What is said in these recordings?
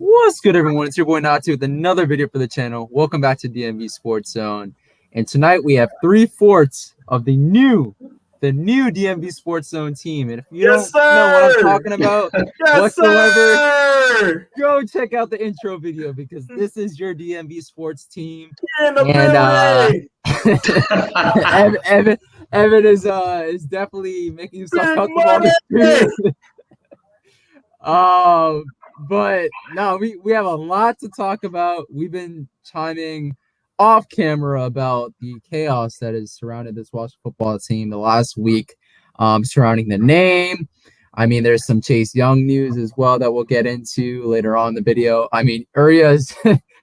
What's good, everyone? It's your boy Nati with another video for the channel. Welcome back to DMV Sports Zone. And tonight we have 3/4 of the new DMV Sports Zone team. And if you don't know what I'm talking about whatsoever, go check out the intro video because this is your DMV Sports team. And Evan is definitely making himself comfortable on the screen. But no, we have a lot to talk about. We've been chiming off camera about the chaos that has surrounded this Washington football team the last week, surrounding the name. I mean, there's some Chase Young news as well that we'll get into later on in the video. I mean, Uria's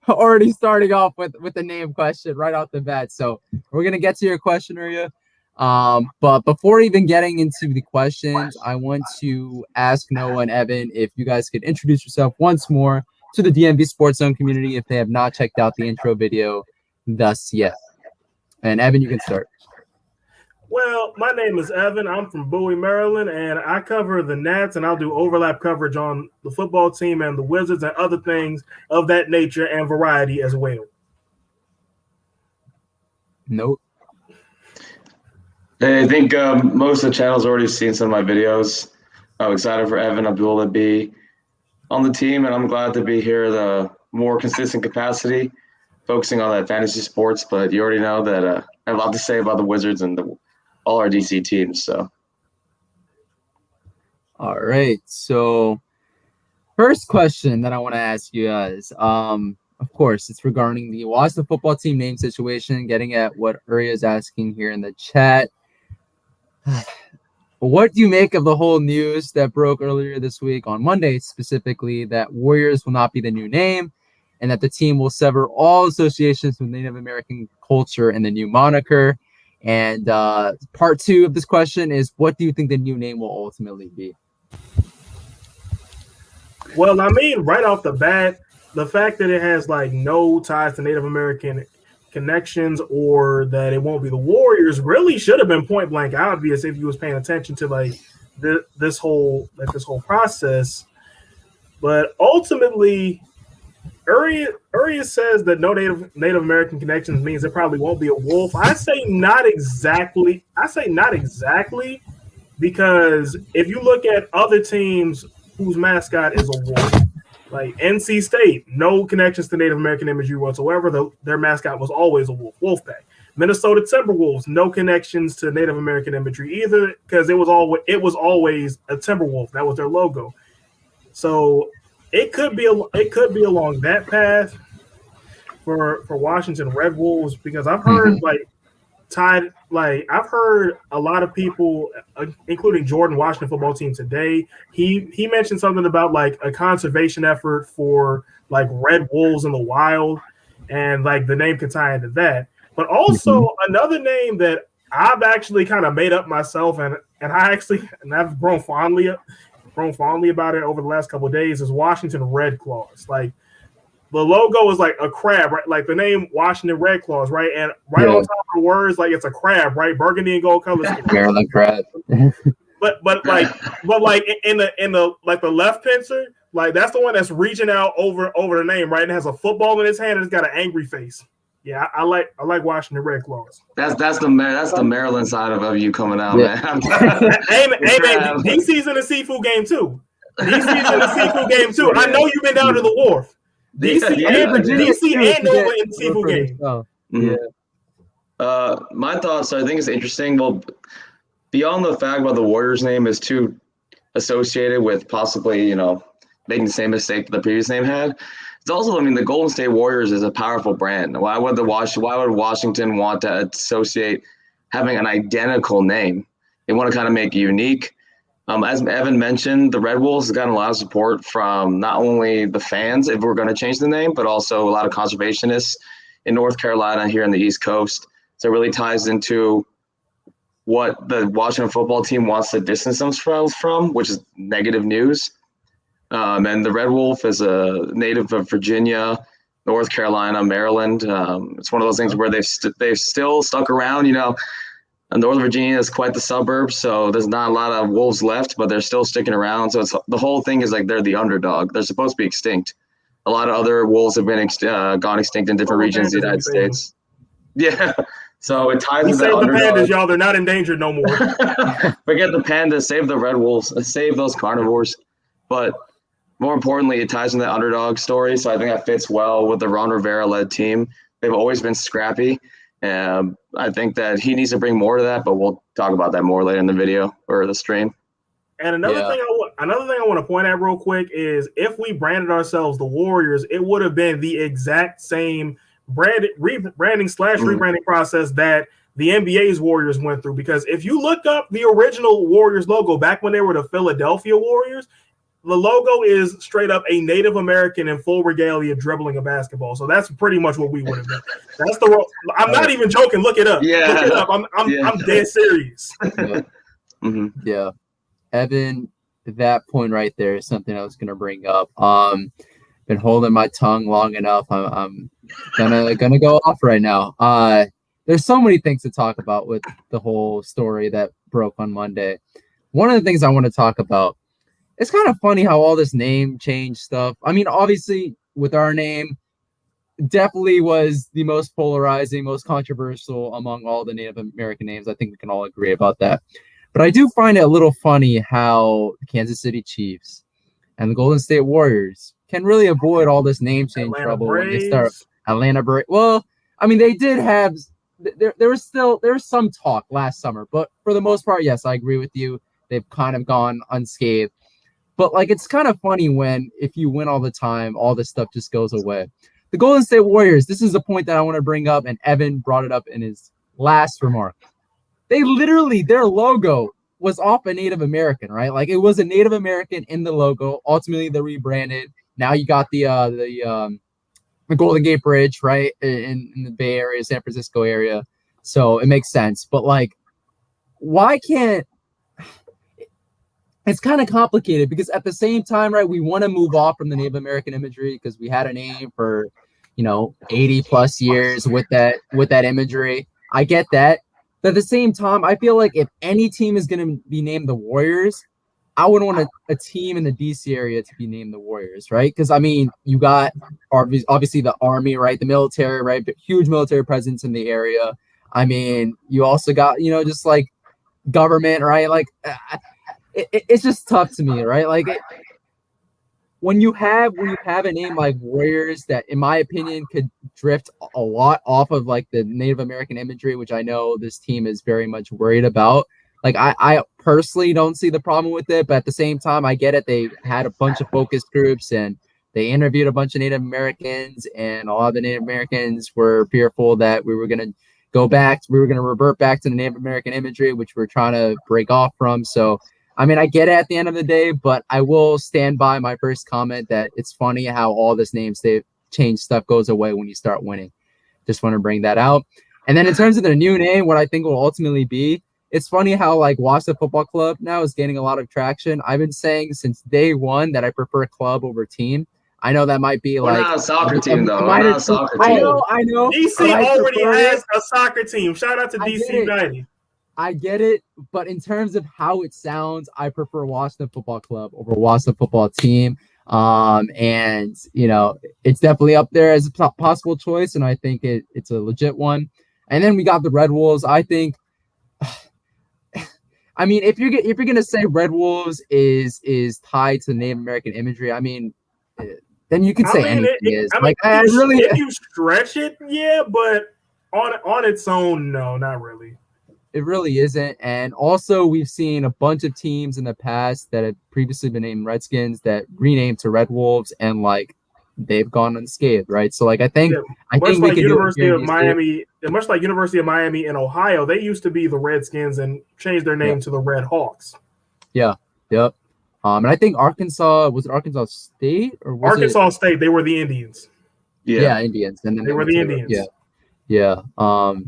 already starting off with the name question right off the bat. So we're gonna get to your question, Uria. But before even getting into the questions, I want to ask Noah and Evan if you guys could introduce yourself once more to the DMV Sports Zone community if they have not checked out the intro video thus yet. And Evan, you can start. Well, my name is Evan. I'm from Bowie, Maryland, and I cover the Nats, and I'll do overlap coverage on the football team and the Wizards and other things of that nature and variety as well. Nope. I think most of the channel's already seen some of my videos. I'm excited for Evan Abdul to be on the team, and I'm glad to be here at a more consistent capacity, focusing on that fantasy sports. But you already know that I have a lot to say about the Wizards and all our DC teams. So, all right. So, first question that I want to ask you guys, of course, it's regarding the Washington football team name situation. Getting at what Uriah is asking here in the chat. What do you make of the whole news that broke earlier this week on Monday, specifically that Warriors will not be the new name and that the team will sever all associations with Native American culture and the new moniker? And part two of this question is, what do you think the new name will ultimately be? Well, I mean, right off the bat, the fact that it has like no ties to Native American connections or that it won't be the Warriors really should have been point blank obvious if you was paying attention to like this whole process. But ultimately, Uriah says that no Native American connections means there probably won't be a wolf. I say not exactly because if you look at other teams whose mascot is a wolf, like NC State, no connections to Native American imagery whatsoever. Their mascot was always a wolf, Wolfpack. Minnesota Timberwolves, no connections to Native American imagery either, because it was always a Timberwolf. That was their logo. So it could be along that path for Washington Red Wolves, because I've heard I've heard a lot of people, including Jordan, Washington football team today. He mentioned something about like a conservation effort for like red wolves in the wild, and like the name could tie into that. But also another name that I've actually kind of made up myself, and I've grown fondly about it over the last couple of days, is Washington Red Claws. Like, the logo is like a crab, right? Like the name Washington Red Claws, right? And on top of the words, like it's a crab, right? Burgundy and gold colors. Maryland crab. but in the like the left pincer, like that's the one that's reaching out over the name, right? And it has a football in his hand and it's got an angry face. Yeah, I like Washington Red Claws. That's the Maryland side of you coming out, man. Hey, man, DC's in the seafood game too. I know you've been down to the wharf. DC and Nova in the seafood game. My thoughts are, I think it's interesting. Well, beyond the fact about the Warriors name is too associated with possibly, making the same mistake that the previous name had. It's also, the Golden State Warriors is a powerful brand. Why would Washington want to associate having an identical name? They want to kind of make it unique. As Evan mentioned, the Red Wolves have gotten a lot of support from not only the fans, if we're going to change the name, but also a lot of conservationists in North Carolina here on the East Coast. So it really ties into what the Washington football team wants to distance themselves from, which is negative news. And the Red Wolf is a native of Virginia, North Carolina, Maryland. It's one of those things where they've still stuck around, Northern Virginia is quite the suburb, so there's not a lot of wolves left, but they're still sticking around. So the whole thing is like they're the underdog. They're supposed to be extinct. a lot of other wolves have been gone extinct in different regions of the United States. Yeah. So it ties into that underdog. Save the pandas, y'all. They're not endangered no more. Forget the pandas. Save the red wolves. Save those carnivores. But more importantly, it ties into the underdog story. So I think that fits well with the Ron Rivera-led team. They've always been scrappy. I think that he needs to bring more to that, but we'll talk about that more later in the video or the stream. And another thing I want to point out real quick is if we branded ourselves the Warriors, it would have been the exact same rebranding process that the NBA's Warriors went through. Because if you look up the original Warriors logo back when they were the Philadelphia Warriors, the logo is straight up a Native American in full regalia dribbling a basketball. So that's pretty much what we would have been. That's the role. I'm not even joking. Look it up. Yeah. Look it up. I'm dead serious. Yeah. Mm-hmm. Yeah. Evan, that point right there is something I was going to bring up. Been holding my tongue long enough. I'm gonna go off right now. There's so many things to talk about with the whole story that broke on Monday. One of the things I want to talk about, it's kind of funny how all this name change stuff. I mean, obviously with our name, definitely was the most polarizing, most controversial among all the Native American names. I think we can all agree about that. But I do find it a little funny how the Kansas City Chiefs and the Golden State Warriors can really avoid all this name change trouble when they start Atlanta Braves. Well, I mean, they did have there was some talk last summer, but for the most part, yes, I agree with you. They've kind of gone unscathed. But like, it's kind of funny when if you win all the time, all this stuff just goes away. The Golden State Warriors, this is a point that I want to bring up, and Evan brought it up in his last remark. They literally, their logo was off a Native American, right? Like it was a Native American in the logo. Ultimately, they rebranded. Now you got the Golden Gate Bridge, right, in the Bay Area, San Francisco area. So it makes sense. But like, why can't? It's kind of complicated because at the same time, right, we want to move off from the Native American imagery because we had a name for, 80 plus years with that imagery. I get that. But at the same time, I feel like if any team is going to be named the Warriors, I would want a team in the DC area to be named the Warriors, right? Because, I mean, you got obviously the Army, right? The military, right? Huge military presence in the area. I mean, you also got, just like government, right? Like, it's just tough to me, right? Like, when you have a name like Warriors that, in my opinion, could drift a lot off of like the Native American imagery, which I know this team is very much worried about. Like, I personally don't see the problem with it, but at the same time, I get it. They had a bunch of focus groups and they interviewed a bunch of Native Americans, and a lot of the Native Americans were fearful that we were going to revert back to the Native American imagery, which we're trying to break off from. So, I mean, I get it at the end of the day, but I will stand by my first comment that it's funny how all this change stuff goes away when you start winning. Just want to bring that out. And then in terms of their new name, what I think will ultimately be, it's funny how like Washington Football Club now is gaining a lot of traction. I've been saying since day one that I prefer club over team. I know that might be We're like not a soccer team, though. We're not a soccer team. I know. DC already has a soccer team. Shout out to DC United. I get it, but in terms of how it sounds, I prefer Washington Football Club over Washington Football Team. And it's definitely up there as a possible choice, and I think it's a legit one. And then we got the Red Wolves. I think, I mean, if you're gonna say Red Wolves is tied to Native American imagery, I mean, then you could say anything is. If you stretch it, yeah, but on its own, no, not really. It really isn't. And also, we've seen a bunch of teams in the past that have previously been named Redskins that renamed to Red Wolves, and like they've gone unscathed, right? So, like, I think we can University of Miami, much like University of Miami in Ohio, they used to be the Redskins and changed their name to the Red Hawks. Yeah. Yep. And I think Arkansas State or was Arkansas State? They were the Indians. Yeah, Indians, and then they were the Indians. Yeah.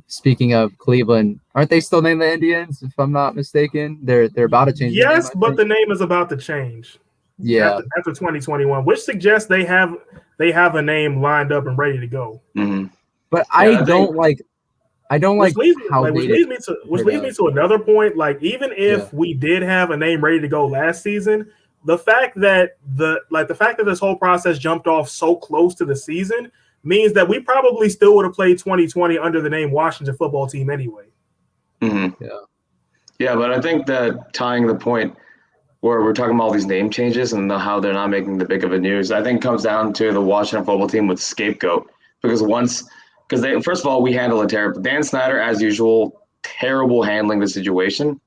Speaking of Cleveland, aren't they still named the Indians? If I'm not mistaken, they're about to change. Yes, but the name is about to change. Yeah, after 2021, which suggests they have a name lined up and ready to go. Mm-hmm. But I don't like which leads me to another point. Like, even if we did have a name ready to go last season, the fact that this whole process jumped off so close to the season means that we probably still would have played 2020 under the name Washington Football Team anyway. Mm-hmm. Yeah, but I think that tying the point where we're talking about all these name changes and how they're not making the big of a news, I think comes down to the Washington Football Team with scapegoat. Because first of all, we handle it terrible. Dan Snyder, as usual, terrible handling the situation.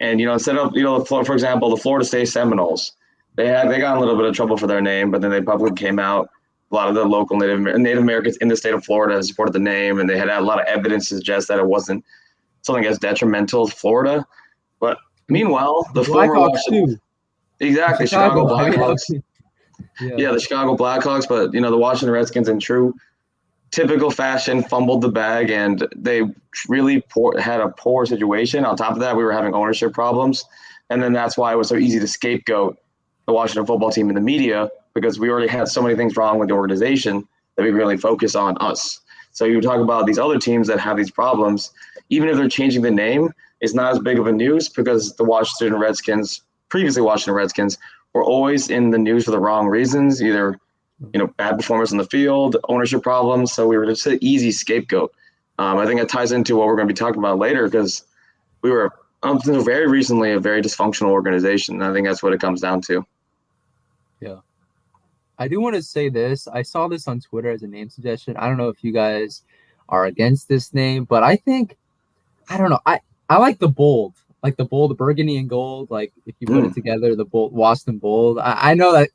And, instead of, for example, the Florida State Seminoles, they got in a little bit of trouble for their name, but then they publicly came out. A lot of the local Native Americans in the state of Florida supported the name, and they had a lot of evidence to suggest that it wasn't something as detrimental to Florida. But meanwhile, the Blackhawks too. Exactly, Chicago Blackhawks. Yeah, the Chicago Blackhawks, but the Washington Redskins in true typical fashion fumbled the bag, and they really had a poor situation. On top of that, we were having ownership problems, and then that's why it was so easy to scapegoat the Washington Football Team in the media, because we already had so many things wrong with the organization that we really focus on us. So you talk about these other teams that have these problems, even if they're changing the name, it's not as big of a news because the previously Washington Redskins, were always in the news for the wrong reasons, either bad performance in the field, ownership problems. So we were just an easy scapegoat. I think it ties into what we're going to be talking about later, because we were until very recently a very dysfunctional organization. And I think that's what it comes down to. Yeah. I do want to say this. I saw this on Twitter as a name suggestion. I don't know if you guys are against this name, but I don't know. I like the bold. Like the bold, the burgundy and gold. Like if you put it together, the bold, Washington bold. I know that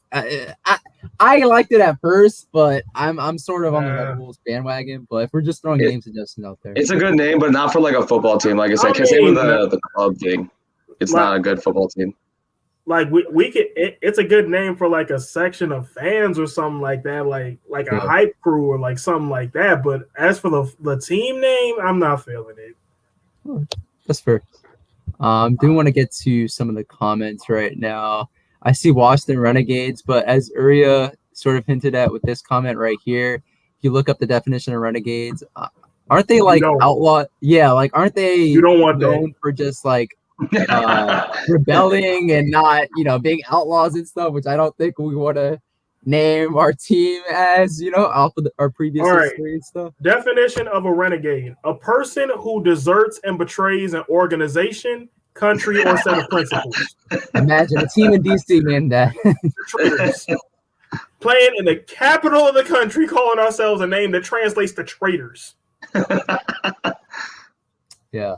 I liked it at first, but I'm sort of on the Red Bulls bandwagon. But if we're just throwing name suggestions out there, it's a good name, but not for like a football team. Like I said, same with the club thing. It's not a good football team. Like we could, it's a good name for like a section of fans or something like that, like a hype crew or like something like that. But as for the team name, I'm not feeling it. That's fair. Do want to get to some of the comments right now. I see Washington Renegades, but as Uria sort of hinted at with this comment right here, if you look up the definition of Renegades, aren't they like outlaw? Yeah, like aren't they you don't want known for just like rebelling and not being outlaws and stuff, which I don't think we want to name our team as off of our previous history and stuff. Definition of a renegade: a person who deserts and betrays an organization, country, or set of principles. Imagine a team in DC named that. Traitors. Playing in the capital of the country, calling ourselves a name that translates to traitors. Yeah.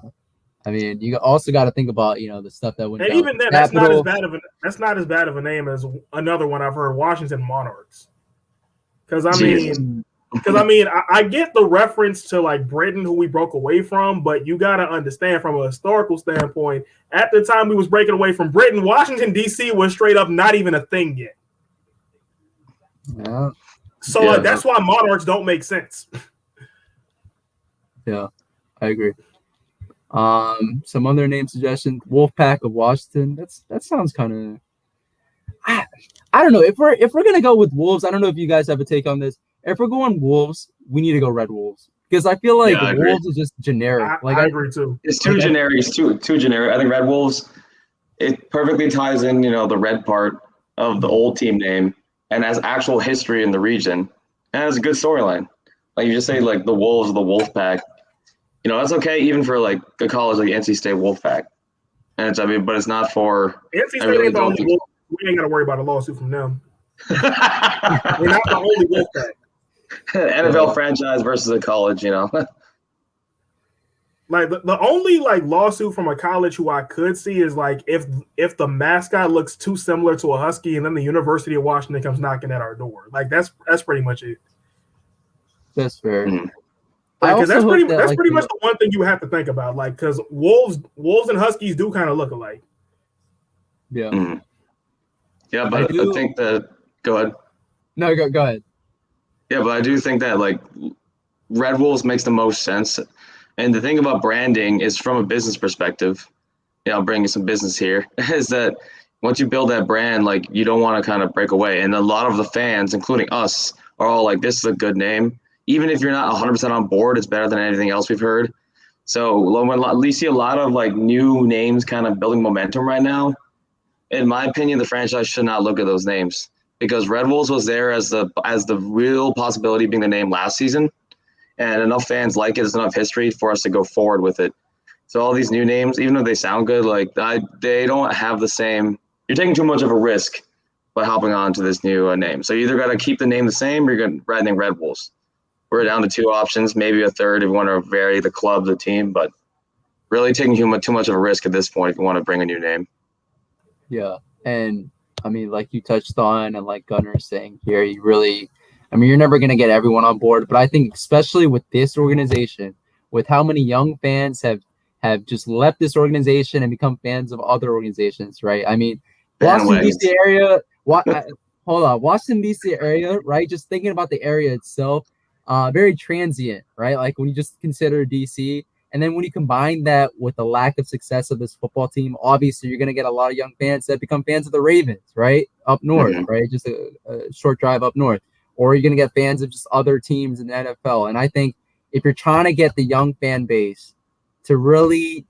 I mean, you also got to think about the stuff that went. And even then, that's not as bad of a name as another one I've heard, Washington Monarchs. Because I get the reference to like Britain, who we broke away from, but you got to understand from a historical standpoint, at the time we was breaking away from Britain, Washington D.C. was straight up not even a thing yet. Yeah. So that's why Monarchs don't make sense. Yeah, I agree. Some other name suggestions: Wolfpack of Washington. That sounds kind of. I don't know if we're gonna go with Wolves. I don't know if you guys have a take on this. If we're going Wolves, we need to go Red Wolves, because I feel like Wolves is just generic. I agree too. It's too generic. It's too generic. I think Red Wolves, it perfectly ties in the red part of the old team name and has actual history in the region and has a good storyline. Like you just say like the Wolves or the Wolfpack. That's okay even for like a college like NC State Wolfpack. And but it's not for NC State ain't the only Wolf. We ain't got to worry about a lawsuit from them. We're not the only Wolfpack. NFL franchise versus a college, Like the only like lawsuit from a college who I could see is like if the mascot looks too similar to a Husky and then the University of Washington comes knocking at our door. Like that's pretty much it. That's fair. Mm-hmm. Because that's pretty much the one thing you have to think about. Like, because wolves and Huskies do kind of look alike. Yeah. Mm-hmm. Yeah, but I think that. Go ahead. No, go ahead. Yeah, but I do think that like Red Wolves makes the most sense. And the thing about branding is from a business perspective. I'm bringing some business here. Is that once you build that brand, like you don't want to kind of break away. And a lot of the fans, including us, are all like, "This is a good name." Even if you're not 100% on board, it's better than anything else we've heard. So when you see a lot of like new names kind of building momentum right now, in my opinion, the franchise should not look at those names because Red Wolves was there as the real possibility being the name last season, and enough fans like it, there's enough history for us to go forward with it. So all these new names, even though they sound good, like they don't have the same. You're taking too much of a risk by hopping on to this new name. So you either got to keep the name the same or you're going to write name Red Wolves. We're down to 2 options, maybe a third if you want to vary the club, the team, but really taking too much of a risk at this point if you want to bring a new name. Yeah, and I mean, like you touched on, and like Gunner's saying here, you're never going to get everyone on board, but I think especially with this organization, with how many young fans have just left this organization and become fans of other organizations, right? I mean, Washington, D.C. area, Washington, D.C. area, right? Just thinking about the area itself, very transient, right? Like when you just consider D.C., and then when you combine that with the lack of success of this football team, obviously you're going to get a lot of young fans that become fans of the Ravens, right? Up north, right? Just a short drive up north. Or you're going to get fans of just other teams in the NFL. And I think if you're trying to get the young fan base to really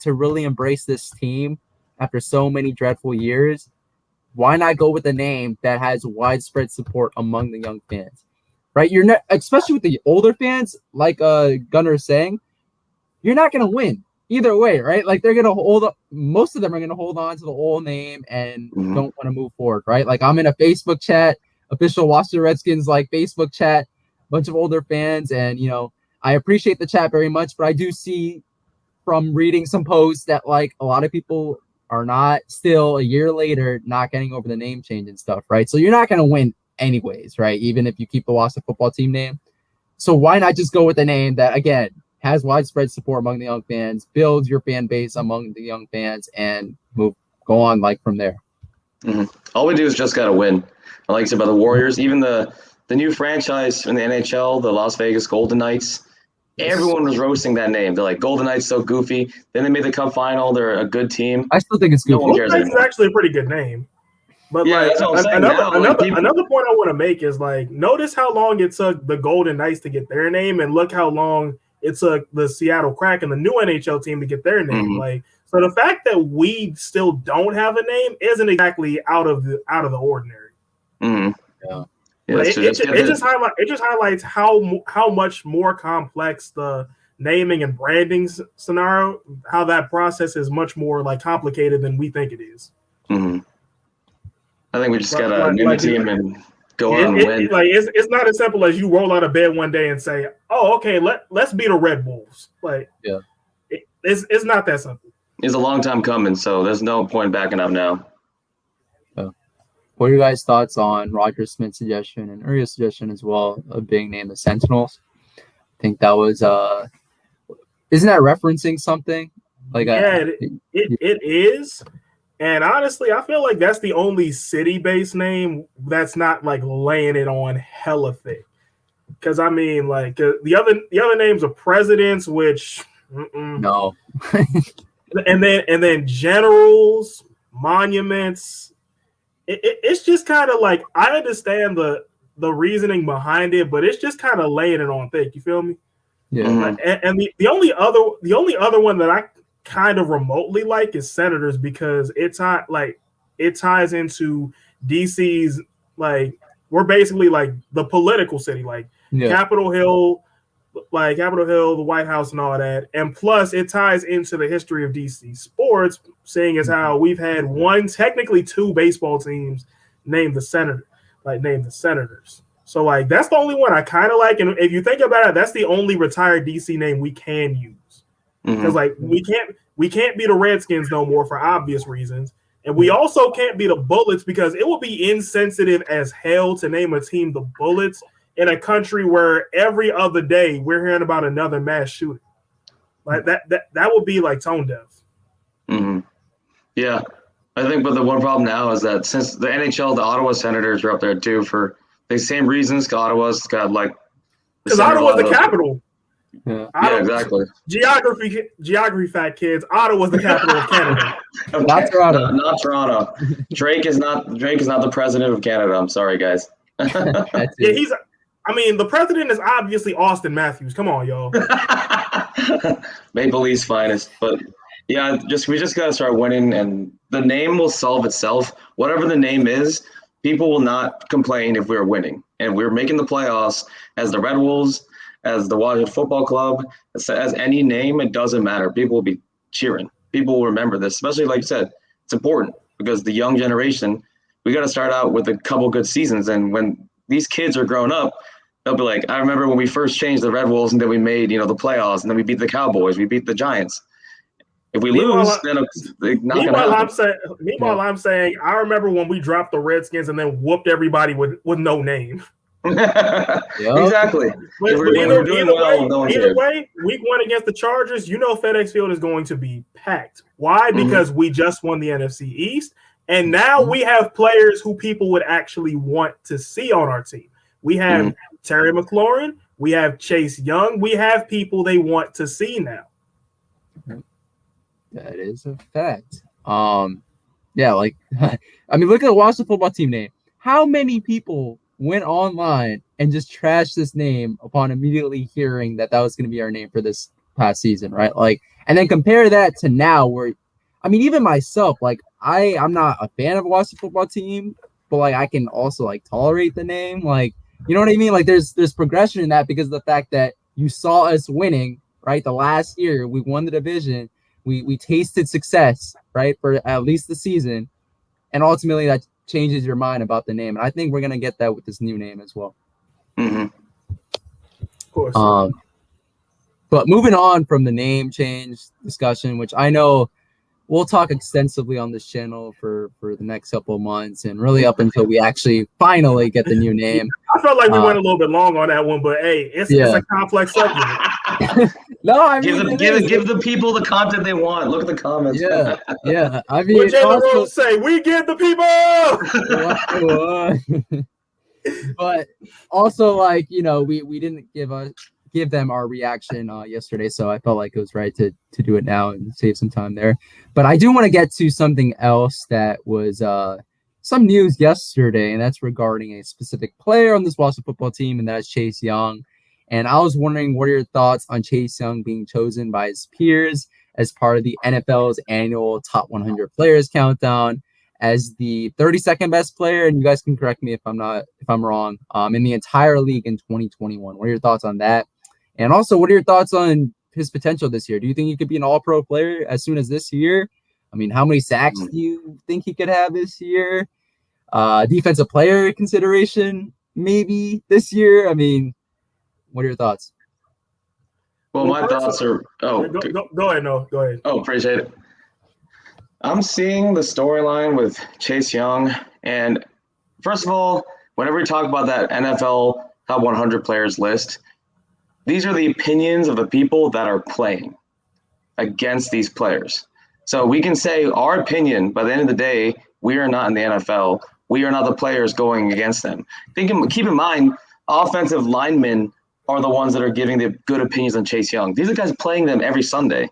embrace this team after so many dreadful years, why not go with a name that has widespread support among the young fans, right? You're not, especially with the older fans, like Gunnar is saying, you're not going to win either way, right? Like they're going to hold up. Most of them are going to hold on to the old name and don't want to move forward, right? Like I'm in a Facebook chat, official Washington Redskins like Facebook chat, bunch of older fans, and I appreciate the chat very much, but I do see from reading some posts that like a lot of people are not still a year later not getting over the name change and stuff, right? So you're not going to win anyways, right? Even if you keep the Washington football team name. So why not just go with a name that, again, has widespread support among the young fans, builds your fan base among the young fans, and go on like from there. All we do is just got to win. I like I said about the Warriors, even the new franchise in the NHL, the Las Vegas Golden Knights, everyone was roasting that name. They're like, Golden Knights so goofy. Then they made the Cup final. They're a good team. I still think it's goofy. Golden Knights is actually a pretty good name. But another point I want to make is like, notice how long it took the Golden Knights to get their name, and look how long it took the Seattle Kraken, the new NHL team, to get their name. Like, so the fact that we still don't have a name isn't exactly out of the ordinary. Yeah. It just highlights how much more complex the naming and branding scenario, how that process is much more like complicated than we think it is. I think we just got a new team and go on and win. It's not as simple as you roll out of bed one day and say, "Oh, okay, let's be the Red Wolves." It's not that simple. It's a long time coming, so there's no point backing up now. What are your guys' thoughts on Roger Smith's suggestion and Uriah's suggestion as well of being named the Sentinels? I think that was isn't that referencing something? It is. And honestly, I feel like that's the only city-based name that's not like laying it on hella thick. Because I mean, like the other names are presidents, which no, and then generals, monuments. It's just kind of like, I understand the reasoning behind it, but it's just kind of laying it on thick. You feel me? Yeah. And the only other one that I kind of remotely like is Senators, because it ties into DC's, like, we're basically like the political city, like Capitol Hill, the White House and all that. And plus it ties into the history of DC sports, seeing as how we've had technically two baseball teams named the Senators. So like that's the only one I kind of like. And if you think about it, that's the only retired DC name we can use. Because like we can't be the Redskins no more for obvious reasons, and we also can't be the Bullets because it would be insensitive as hell to name a team the Bullets in a country where every other day we're hearing about another mass shooting. Like that would be like tone deaf. Yeah, I think, but the one problem now is that since the NHL, the Ottawa Senators are up there too for the same reasons. Ottawa's got like because Ottawa's the capital. Yeah, exactly. Geography fact, kids. Ottawa's the capital of Canada. Okay. Not Toronto. Not Toronto. Drake is not the president of Canada. I'm sorry, guys. The president is obviously Austin Matthews. Come on, y'all. Maple Leafs finest, but Yeah, we just gotta start winning, and the name will solve itself. Whatever the name is, people will not complain if we're winning, and we're making the playoffs as the Red Wolves, as the Washington Football Club, as any name. It doesn't matter. People will be cheering. People will remember this, especially like you said. It's important because the young generation. We got to start out with a couple good seasons, and when these kids are growing up, they'll be like, I remember when we first changed the Red Wolves, and then we made the playoffs, and then we beat the Cowboys, we beat the Giants. If we lose, then it's not going to happen. I'm saying, I remember when we dropped the Redskins and then whooped everybody with no name. Exactly. But either way, week 1 against the Chargers, FedEx Field is going to be packed. Why? Because we just won the NFC East, and now we have players who people would actually want to see on our team. We have Terry McLaurin, we have Chase Young, we have people they want to see now. That is a fact. Yeah, like I mean, look at the Washington Football Team name. How many people went online and just trashed this name upon immediately hearing that was going to be our name for this past season, right? Like, and then compare that to now, where, I mean, even myself, like I'm not a fan of Washington Football Team, but like I can also like tolerate the name, like, you know what I mean? Like there's progression in that because of the fact that you saw us winning, right? The last year we won the division. We tasted success, right, for at least the season, and ultimately that changes your mind about the name. And I think we're gonna get that with this new name as well. Of course. But moving on from the name change discussion, which I know we'll talk extensively on this channel for the next couple of months, and really up until we actually finally get the new name. I felt like we went a little bit long on that one, but hey, it's a complex subject. No, I mean, give the people the content they want. Look at the comments. Yeah. I mean, what Jalen Rose say? We give the people. But also, like, we didn't give them our reaction yesterday, so I felt like it was right to do it now and save some time there. But I do want to get to something else that was some news yesterday, and that's regarding a specific player on this Washington Football Team, and that's Chase Young. And I was wondering, what are your thoughts on Chase Young being chosen by his peers as part of the NFL's annual Top 100 Players Countdown as the 32nd best player? And you guys can correct me if I'm wrong. In the entire league in 2021. What are your thoughts on that? And also, what are your thoughts on his potential this year? Do you think he could be an All-Pro player as soon as this year? I mean, how many sacks do you think he could have this year? Defensive player consideration maybe this year? I mean, what are your thoughts? Well, my thoughts are go ahead, Noah. Go ahead. Oh, appreciate it. I'm seeing the storyline with Chase Young, and first of all, whenever we talk about that NFL Top 100 players list, these are the opinions of the people that are playing against these players. So we can say our opinion, by the end of the day, we are not in the NFL. We are not the players going against them. Keep in mind, offensive linemen are the ones that are giving the good opinions on Chase Young. These are guys playing them every Sunday.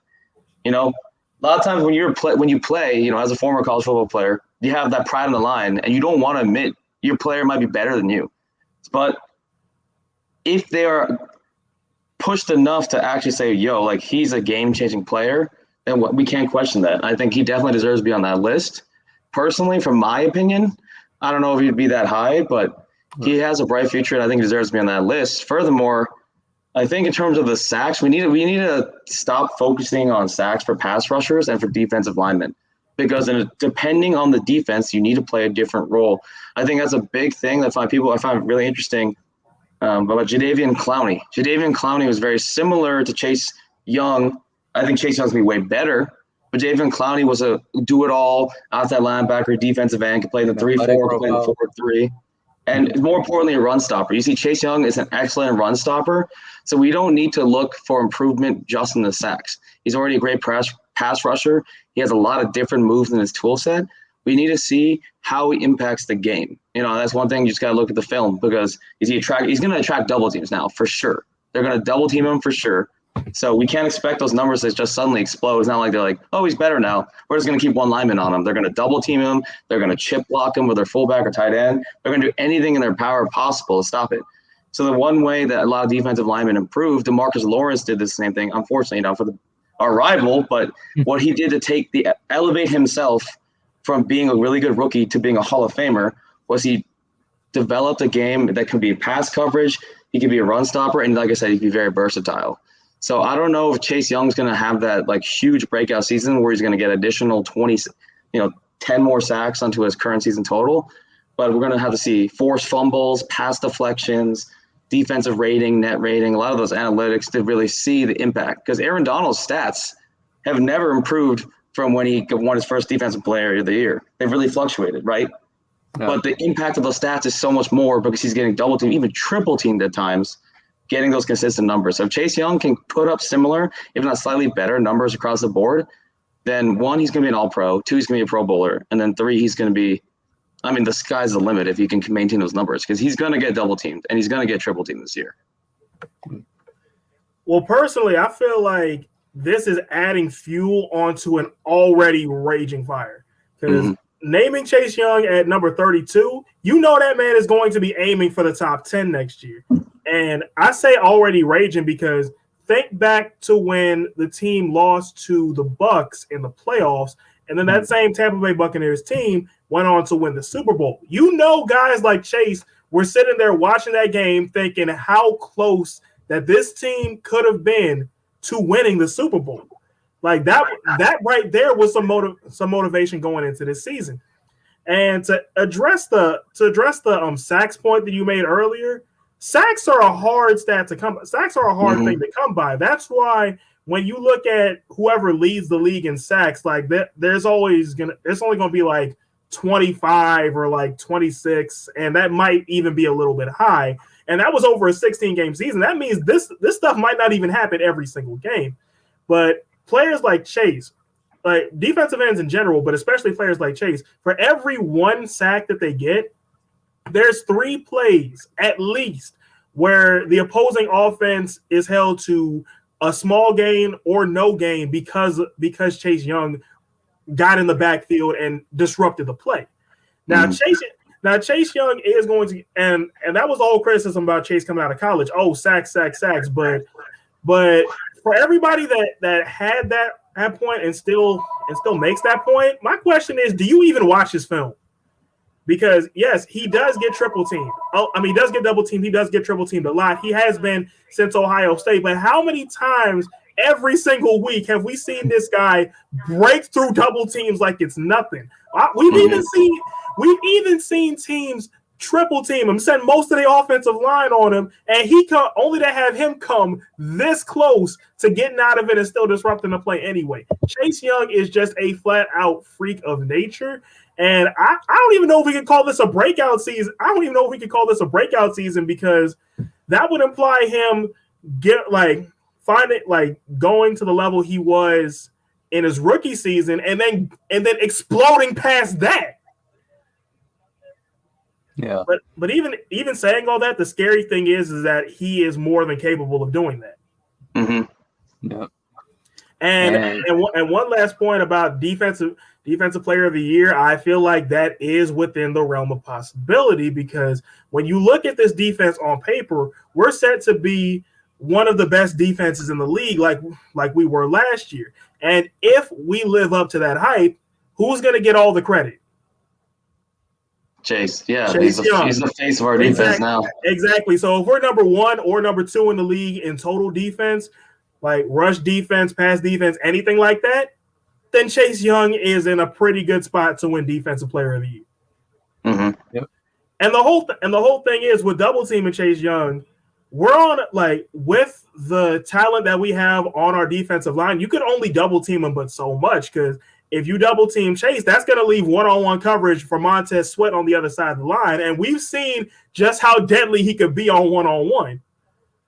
A lot of times when you play, as a former college football player, you have that pride in the line, and you don't want to admit your player might be better than you. But if they are pushed enough to actually say, like he's a game-changing player, then we can't question that. I think he definitely deserves to be on that list. Personally, from my opinion, I don't know if he'd be that high, but he has a bright future, and I think he deserves to be on that list. Furthermore, I think in terms of the sacks, we need to stop focusing on sacks for pass rushers and for defensive linemen, because depending on the defense, you need to play a different role. I think that's a big thing that I find really interesting about Jadeveon Clowney. Jadeveon Clowney was very similar to Chase Young. I think Chase Young's going to be way better, but Jadeveon Clowney was a do-it-all outside linebacker, defensive end, could play the 3-4, could play the 4-3. And more importantly, a run stopper. You see, Chase Young is an excellent run stopper, so we don't need to look for improvement just in the sacks. He's already a great pass rusher. He has a lot of different moves in his tool set. We need to see how he impacts the game. That's one thing you just got to look at the film, because he's going to attract double teams now for sure. They're going to double team him for sure. So we can't expect those numbers to just suddenly explode. It's not like they're like, oh, he's better now. We're just going to keep one lineman on him. They're going to double team him. They're going to chip block him with their fullback or tight end. They're going to do anything in their power possible to stop it. So the one way that a lot of defensive linemen improved, DeMarcus Lawrence did the same thing. Unfortunately, our rival, but what he did to elevate himself from being a really good rookie to being a Hall of Famer was he developed a game that could be pass coverage, he could be a run stopper, and like I said, he could be very versatile. So I don't know if Chase Young's going to have that like huge breakout season where he's going to get additional 10 more sacks onto his current season total, but we're going to have to see forced fumbles, pass deflections, defensive rating, net rating, a lot of those analytics to really see the impact. Because Aaron Donald's stats have never improved from when he won his first defensive player of the year. They've really fluctuated, right? Yeah. But the impact of those stats is so much more because he's getting double teamed, even triple teamed at times, getting those consistent numbers. So if Chase Young can put up similar, if not slightly better numbers across the board, then 1, he's going to be an all-pro, 2, he's going to be a pro bowler, and then 3, he's going to be – I mean, the sky's the limit if you can maintain those numbers because he's going to get double-teamed and he's going to get triple-teamed this year. Well, personally, I feel like this is adding fuel onto an already raging fire because naming Chase Young at number 32, you know that man is going to be aiming for the top 10 next year. And I say already raging because think back to when the team lost to the Bucs in the playoffs, and then that same Tampa Bay Buccaneers team went on to win the Super Bowl. You know, guys like Chase were sitting there watching that game thinking how close that this team could have been to winning the Super Bowl. Like that right there was some motivation going into this season. And to address the sacks point that you made earlier, sacks are a hard stat to come. Sacks are a hard thing to come by. That's why when you look at whoever leads the league in sacks, like that, there's only gonna be like 25 or like 26, and that might even be a little bit high. And that was over a 16-game season. That means this stuff might not even happen every single game. But players like Chase, like defensive ends in general, but especially players like Chase, for every 1 sack that they get, there's 3 plays at least where the opposing offense is held to a small gain or no gain because Chase Young got in the backfield and disrupted the play. Now Chase Young is going to, and that was all criticism about Chase coming out of college. Oh, sacks. But for everybody that had that point and still makes that point, my question is, do you even watch his film? Because yes, he does get triple teamed. Oh, I mean, he does get double teamed. He does get triple teamed a lot. He has been since Ohio State. But how many times every single week have we seen this guy break through double teams like it's nothing? We've even seen teams triple team him, send most of the offensive line on him, and he only to have him come this close to getting out of it and still disrupting the play anyway. Chase Young is just a flat out freak of nature. And I don't even know if we can call this a breakout season. I don't even know if we can call this a breakout season because that would imply him going to the level he was in his rookie season and then exploding past that. Yeah. But even saying all that, the scary thing is that he is more than capable of doing that. Mm-hmm. Yeah. And one last point about defensive player of the year, I feel like that is within the realm of possibility because when you look at this defense on paper, we're set to be one of the best defenses in the league like we were last year. And if we live up to that hype, who's going to get all the credit? Chase. Yeah, he's the face of our defense now. Exactly. So if we're number 1 or number 2 in the league in total defense, like rush defense, pass defense, anything like that, then Chase Young is in a pretty good spot to win Defensive Player of the Year. Mm-hmm. Yep. And the whole thing is with double teaming Chase Young, we're on with the talent that we have on our defensive line, you could only double team him but so much because if you double team Chase, that's going to leave one-on-one coverage for Montez Sweat on the other side of the line, and we've seen just how deadly he could be on one-on-one.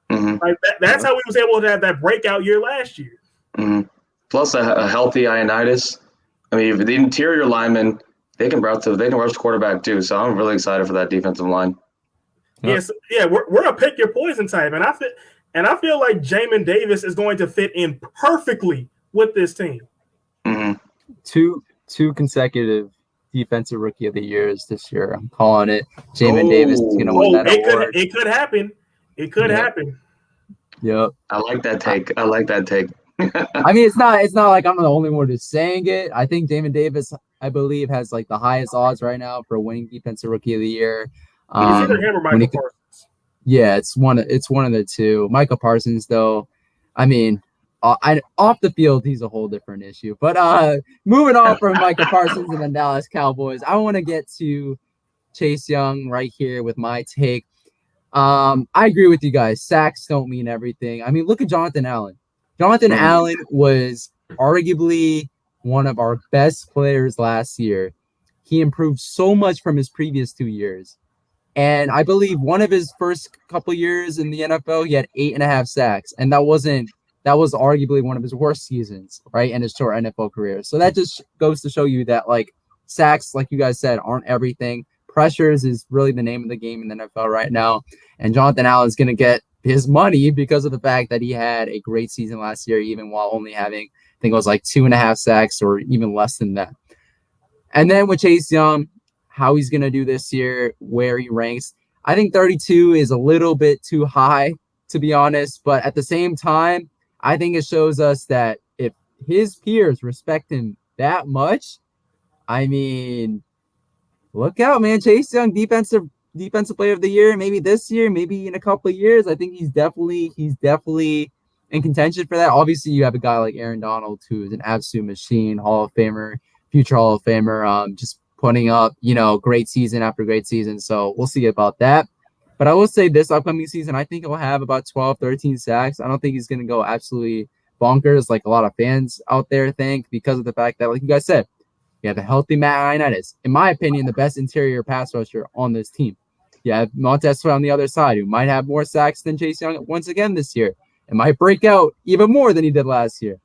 Mm-hmm. That's how we was able to have that breakout year last year. Mm-hmm. Plus a healthy Ioannidis. I mean, the interior linemen, they can rush the quarterback too. So I'm really excited for that defensive line. Yes, yeah, we're a pick your poison type, and I feel like Jamin Davis is going to fit in perfectly with this team. Mm-hmm. Two consecutive defensive rookie of the years this year. I'm calling it. Jamin Davis is going to win that award. It could happen. It could happen. Yep. I like that take. I mean, it's not like I'm the only one who's saying it. I think Damon Davis, I believe, has like the highest odds right now for winning Defensive Rookie of the Year. It's either him or Michael Parsons. Yeah, it's one of the two. Michael Parsons, though, I mean, off the field, he's a whole different issue. But moving on from Michael Parsons and the Dallas Cowboys, I want to get to Chase Young right here with my take. I agree with you guys. Sacks don't mean everything. I mean, look at Jonathan Allen. Jonathan Allen was arguably one of our best players last year. He improved so much from his previous 2 years. And I believe one of his first couple years in the NFL, he had 8.5 sacks. And that was arguably one of his worst seasons, right, in his short NFL career. So that just goes to show you that, like, sacks, like you guys said, aren't everything. Pressures is really the name of the game in the NFL right now. And Jonathan Allen is going to get his money because of the fact that he had a great season last year, even while only having, I think it was like 2.5 sacks or even less than that. And then with Chase Young, how he's going to do this year, where he ranks, I think 32 is a little bit too high, to be honest. But at the same time, I think it shows us that if his peers respect him that much, I mean, look out, man. Chase Young, defensive player of the year, maybe this year, maybe in a couple of years. I think he's definitely in contention for that. Obviously, you have a guy like Aaron Donald, who is an absolute machine, Hall of Famer, future Hall of Famer, just putting up, great season after great season. So we'll see about that. But I will say this upcoming season, I think he'll have about 12, 13 sacks. I don't think he's going to go absolutely bonkers like a lot of fans out there think, because of the fact that, like you guys said, you have a healthy Matt Ioannidis. In my opinion, the best interior pass rusher on this team. You have Montez Sweat on the other side, who might have more sacks than Chase Young once again this year. It might break out even more than he did last year.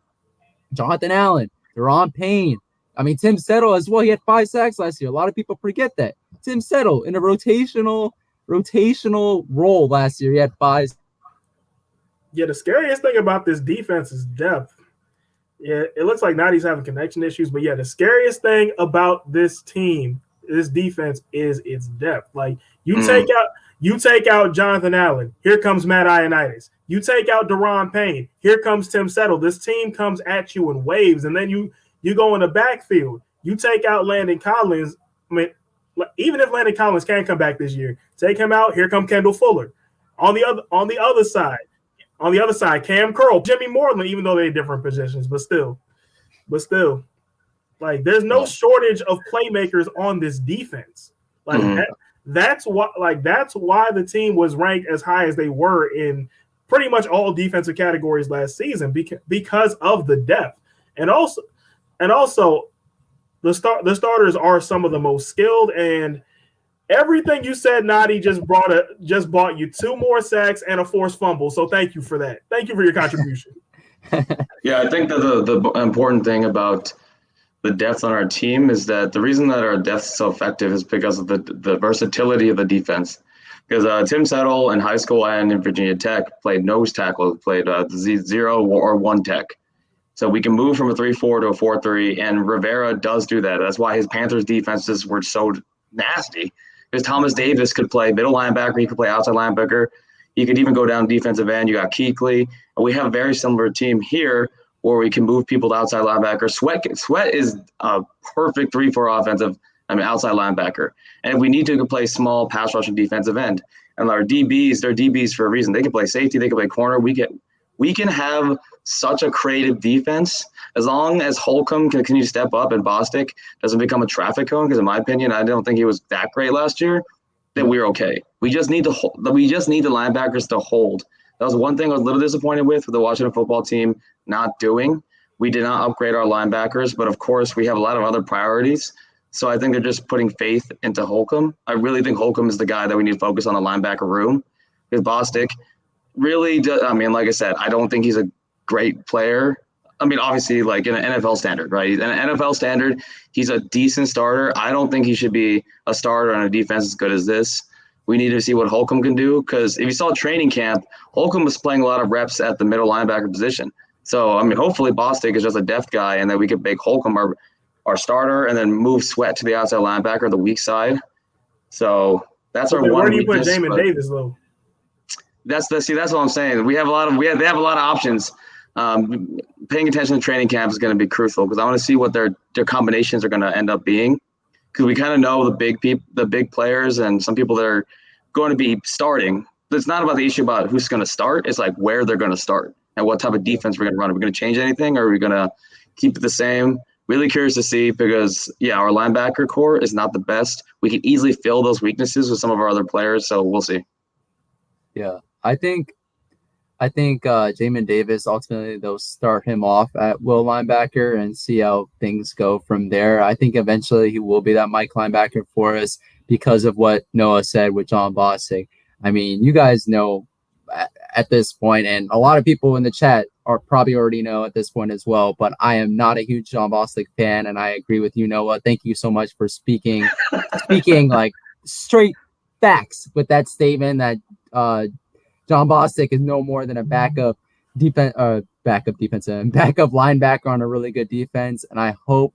Jonathan Allen, Deron Payne. I mean, Tim Settle as well. He had 5 sacks last year. A lot of people forget that. Tim Settle in a rotational role last year. He had 5. Yeah, the scariest thing about this defense is depth. Yeah, it looks like Nati's having connection issues, but yeah, the scariest thing about this team, this defense, is its depth. Like, you take out Jonathan Allen, here comes Matt Ioannidis. You take out Deron Payne, here comes Tim Settle. This team comes at you in waves, and then you go in the backfield. You take out Landon Collins. I mean, even if Landon Collins can't come back this year, take him out. Here come Kendall Fuller. On the other side, Cam Curl, Jimmy Moreland, even though they're different positions, but still, like, there's no shortage of playmakers on this defense. Like that's why the team was ranked as high as they were in pretty much all defensive categories last season, because of the depth. And also the starters are some of the most skilled, and everything you said, Nati, just bought you 2 more sacks and a forced fumble. So thank you for that. Thank you for your contribution. Yeah, I think that the important thing about the depth on our team is that the reason that our depth is so effective is because of the versatility of the defense. Because Tim Settle in high school and in Virginia Tech played nose tackle, played 0 or 1 tech. So we can move from a 3-4 to a 4-3, and Rivera does do that. That's why his Panthers defenses were so nasty. Because Thomas Davis could play middle linebacker, he could play outside linebacker, he could even go down defensive end. You got Kuechly, and we have a very similar team here where we can move people to outside linebacker. Sweat is a perfect 3-4 outside linebacker. And if we need to play small pass rushing defensive end, and our DBs, they're DBs for a reason. They can play safety, they can play corner. We can have such a creative defense as long as Holcomb can continue to step up and Bostic doesn't become a traffic cone, because in my opinion, I don't think he was that great last year, then we're okay. We just need the linebackers to hold. That was one thing I was a little disappointed with the Washington football team not doing. We did not upgrade our linebackers, but of course we have a lot of other priorities. So I think they're just putting faith into Holcomb. I really think Holcomb is the guy that we need to focus on the linebacker room, because Bostic really does. I mean, like I said, I don't think he's a great player. I mean, obviously, like in an NFL standard, right? In an NFL standard, he's a decent starter. I don't think he should be a starter on a defense as good as this. We need to see what Holcomb can do, because if you saw training camp, Holcomb was playing a lot of reps at the middle linebacker position. So, I mean, hopefully Bostic is just a depth guy, and then we could make Holcomb our starter and then move Sweat to the outside linebacker, the weak side. So that's our one. Where do you put Jamin Davis, though? That's what I'm saying. They have a lot of options, Paying attention to training camp is going to be crucial because I want to see what their combinations are going to end up being. Because we kind of know the big players and some people that are going to be starting. It's not about the issue about who's going to start. It's like where they're going to start and what type of defense we're going to run. Are we going to change anything or are we going to keep it the same? Really curious to see because, our linebacker core is not the best. We can easily fill those weaknesses with some of our other players, so we'll see. Yeah, I think Jamin Davis, ultimately, they'll start him off at will linebacker and see how things go from there. I think eventually he will be that Mike linebacker for us because of what Noah said with John Bostic. I mean, you guys know at this point, and a lot of people in the chat are probably already know at this point as well, but I am not a huge John Bostic fan, and I agree with you, Noah. Thank you so much for speaking like straight facts with that statement that John Bostic is no more than a backup linebacker on a really good defense, and I hope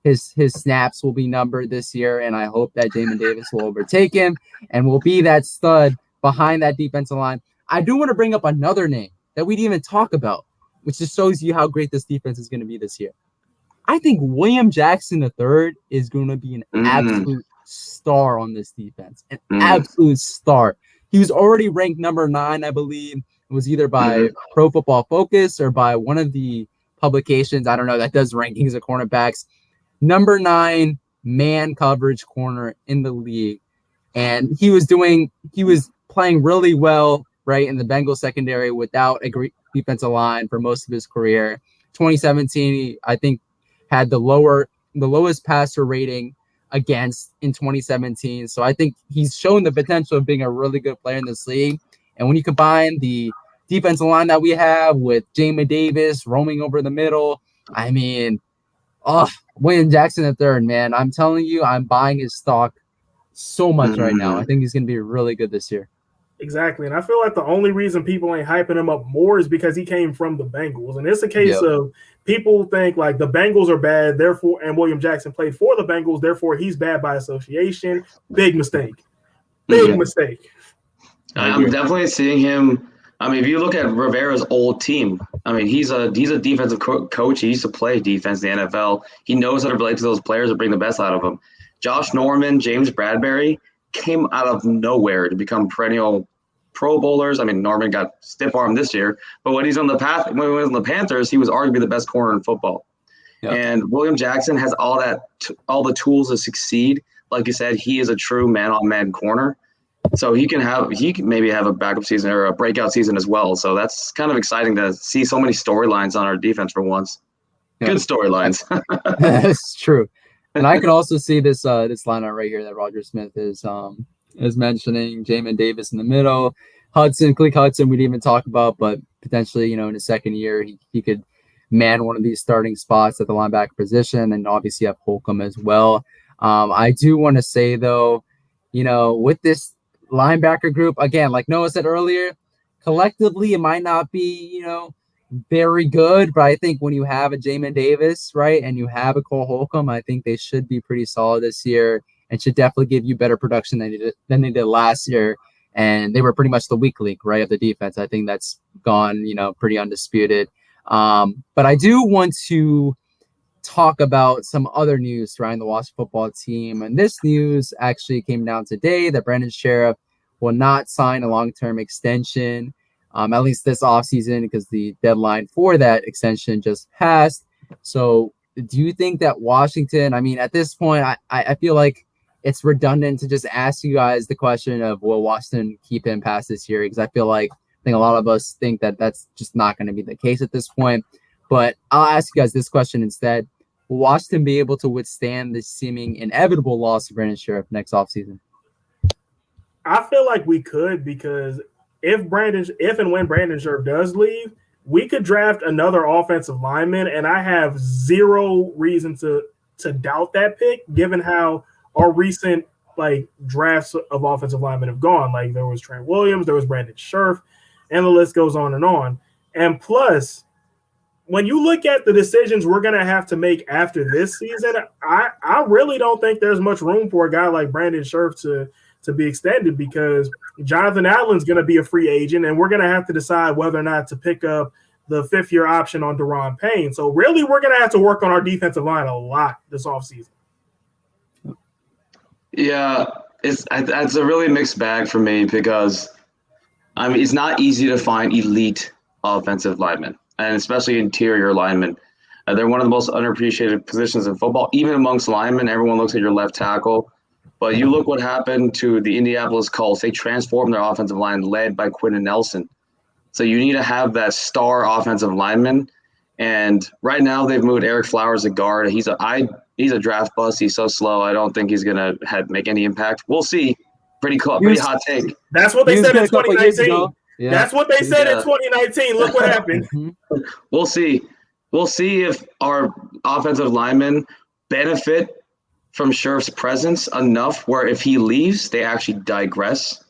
his snaps will be numbered this year, and I hope that Jamin Davis will overtake him and will be that stud behind that defensive line. I do want to bring up another name that we didn't even talk about, which just shows you how great this defense is going to be this year. I think William Jackson III is going to be an absolute star on this defense, an absolute star. He was already ranked number 9, I believe. It was either by Pro Football Focus or by one of the publications, I don't know, that does rankings of cornerbacks. Number 9 man coverage corner in the league. And he was playing really well, right, in the Bengals secondary without a great defensive line for most of his career. 2017, he, I think, had the lowest passer rating against in 2017. So I think he's shown the potential of being a really good player in this league. And when you combine the defensive line that we have with Jamin Davis roaming over the middle, I mean, William Jackson III, man, I'm telling you, I'm buying his stock so much right now. I think he's going to be really good this year. Exactly. And I feel like the only reason people ain't hyping him up more is because he came from the Bengals. And it's a case of people think like the Bengals are bad, therefore, and William Jackson played for the Bengals, therefore he's bad by association. Big mistake. Big mistake. I'm definitely seeing him. I mean, if you look at Rivera's old team, I mean, he's a defensive coach. He used to play defense in the NFL. He knows how to relate to those players and bring the best out of them. Josh Norman, James Bradbury came out of nowhere to become perennial Pro Bowlers. I mean, Norman got stiff arm this year, but when he was on the Panthers, he was arguably the best corner in football. Yep. And William Jackson has all the tools to succeed. Like you said, he is a true man-on-man corner. So he can maybe have a backup season or a breakout season as well. So that's kind of exciting to see so many storylines on our defense for once. Yeah. Good storylines. That's true. And I can also see this lineup right here that Roger Smith is mentioning. Jamin Davis in the middle, Cleek Hudson we didn't even talk about, but potentially, in his second year he could man one of these starting spots at the linebacker position, and obviously have Holcomb as well. I do want to say though, with this linebacker group, again, like Noah said earlier, collectively it might not be, very good, but I think when you have a Jamin Davis, right, and you have a Cole Holcomb, I think they should be pretty solid this year and should definitely give you better production than they did last year. And they were pretty much the weak link, right, of the defense. I think that's gone, pretty undisputed. But I do want to talk about some other news surrounding the Washington football team. And this news actually came down today that Brandon Scherff will not sign a long-term extension, at least this offseason, because the deadline for that extension just passed. So do you think that Washington, I mean, at this point, I feel like it's redundant to just ask you guys the question of, will Washington keep him past this year? Because I think a lot of us think that that's just not going to be the case at this point. But I'll ask you guys this question instead. Will Washington be able to withstand the seeming inevitable loss of Brandon Scherff next offseason? I feel like we could, because if and when Brandon Scherff does leave, we could draft another offensive lineman, and I have zero reason to doubt that pick, given how our recent drafts of offensive linemen have gone. Like, there was Trent Williams, there was Brandon Scherff, and the list goes on and on. And plus, when you look at the decisions we're going to have to make after this season, I really don't think there's much room for a guy like Brandon Scherff to be extended, because Jonathan Allen's going to be a free agent, and we're going to have to decide whether or not to pick up the fifth-year option on Deron Payne. So really, we're going to have to work on our defensive line a lot this offseason. Yeah, it's a really mixed bag for me because, I mean, it's not easy to find elite offensive linemen, and especially interior linemen. They're one of the most underappreciated positions in football. Even amongst linemen, everyone looks at your left tackle. But you look what happened to the Indianapolis Colts. They transformed their offensive line led by Quentin Nelson. So you need to have that star offensive lineman. And right now they've moved Eric Flowers to guard. He's a draft bust. He's so slow. I don't think he's going to make any impact. We'll see. Pretty hot take. That's what they said in 2019. Yeah. That's what they said in 2019. Look what happened. We'll see. We'll see if our offensive linemen benefit from Scherff's presence enough where if he leaves, they actually digress.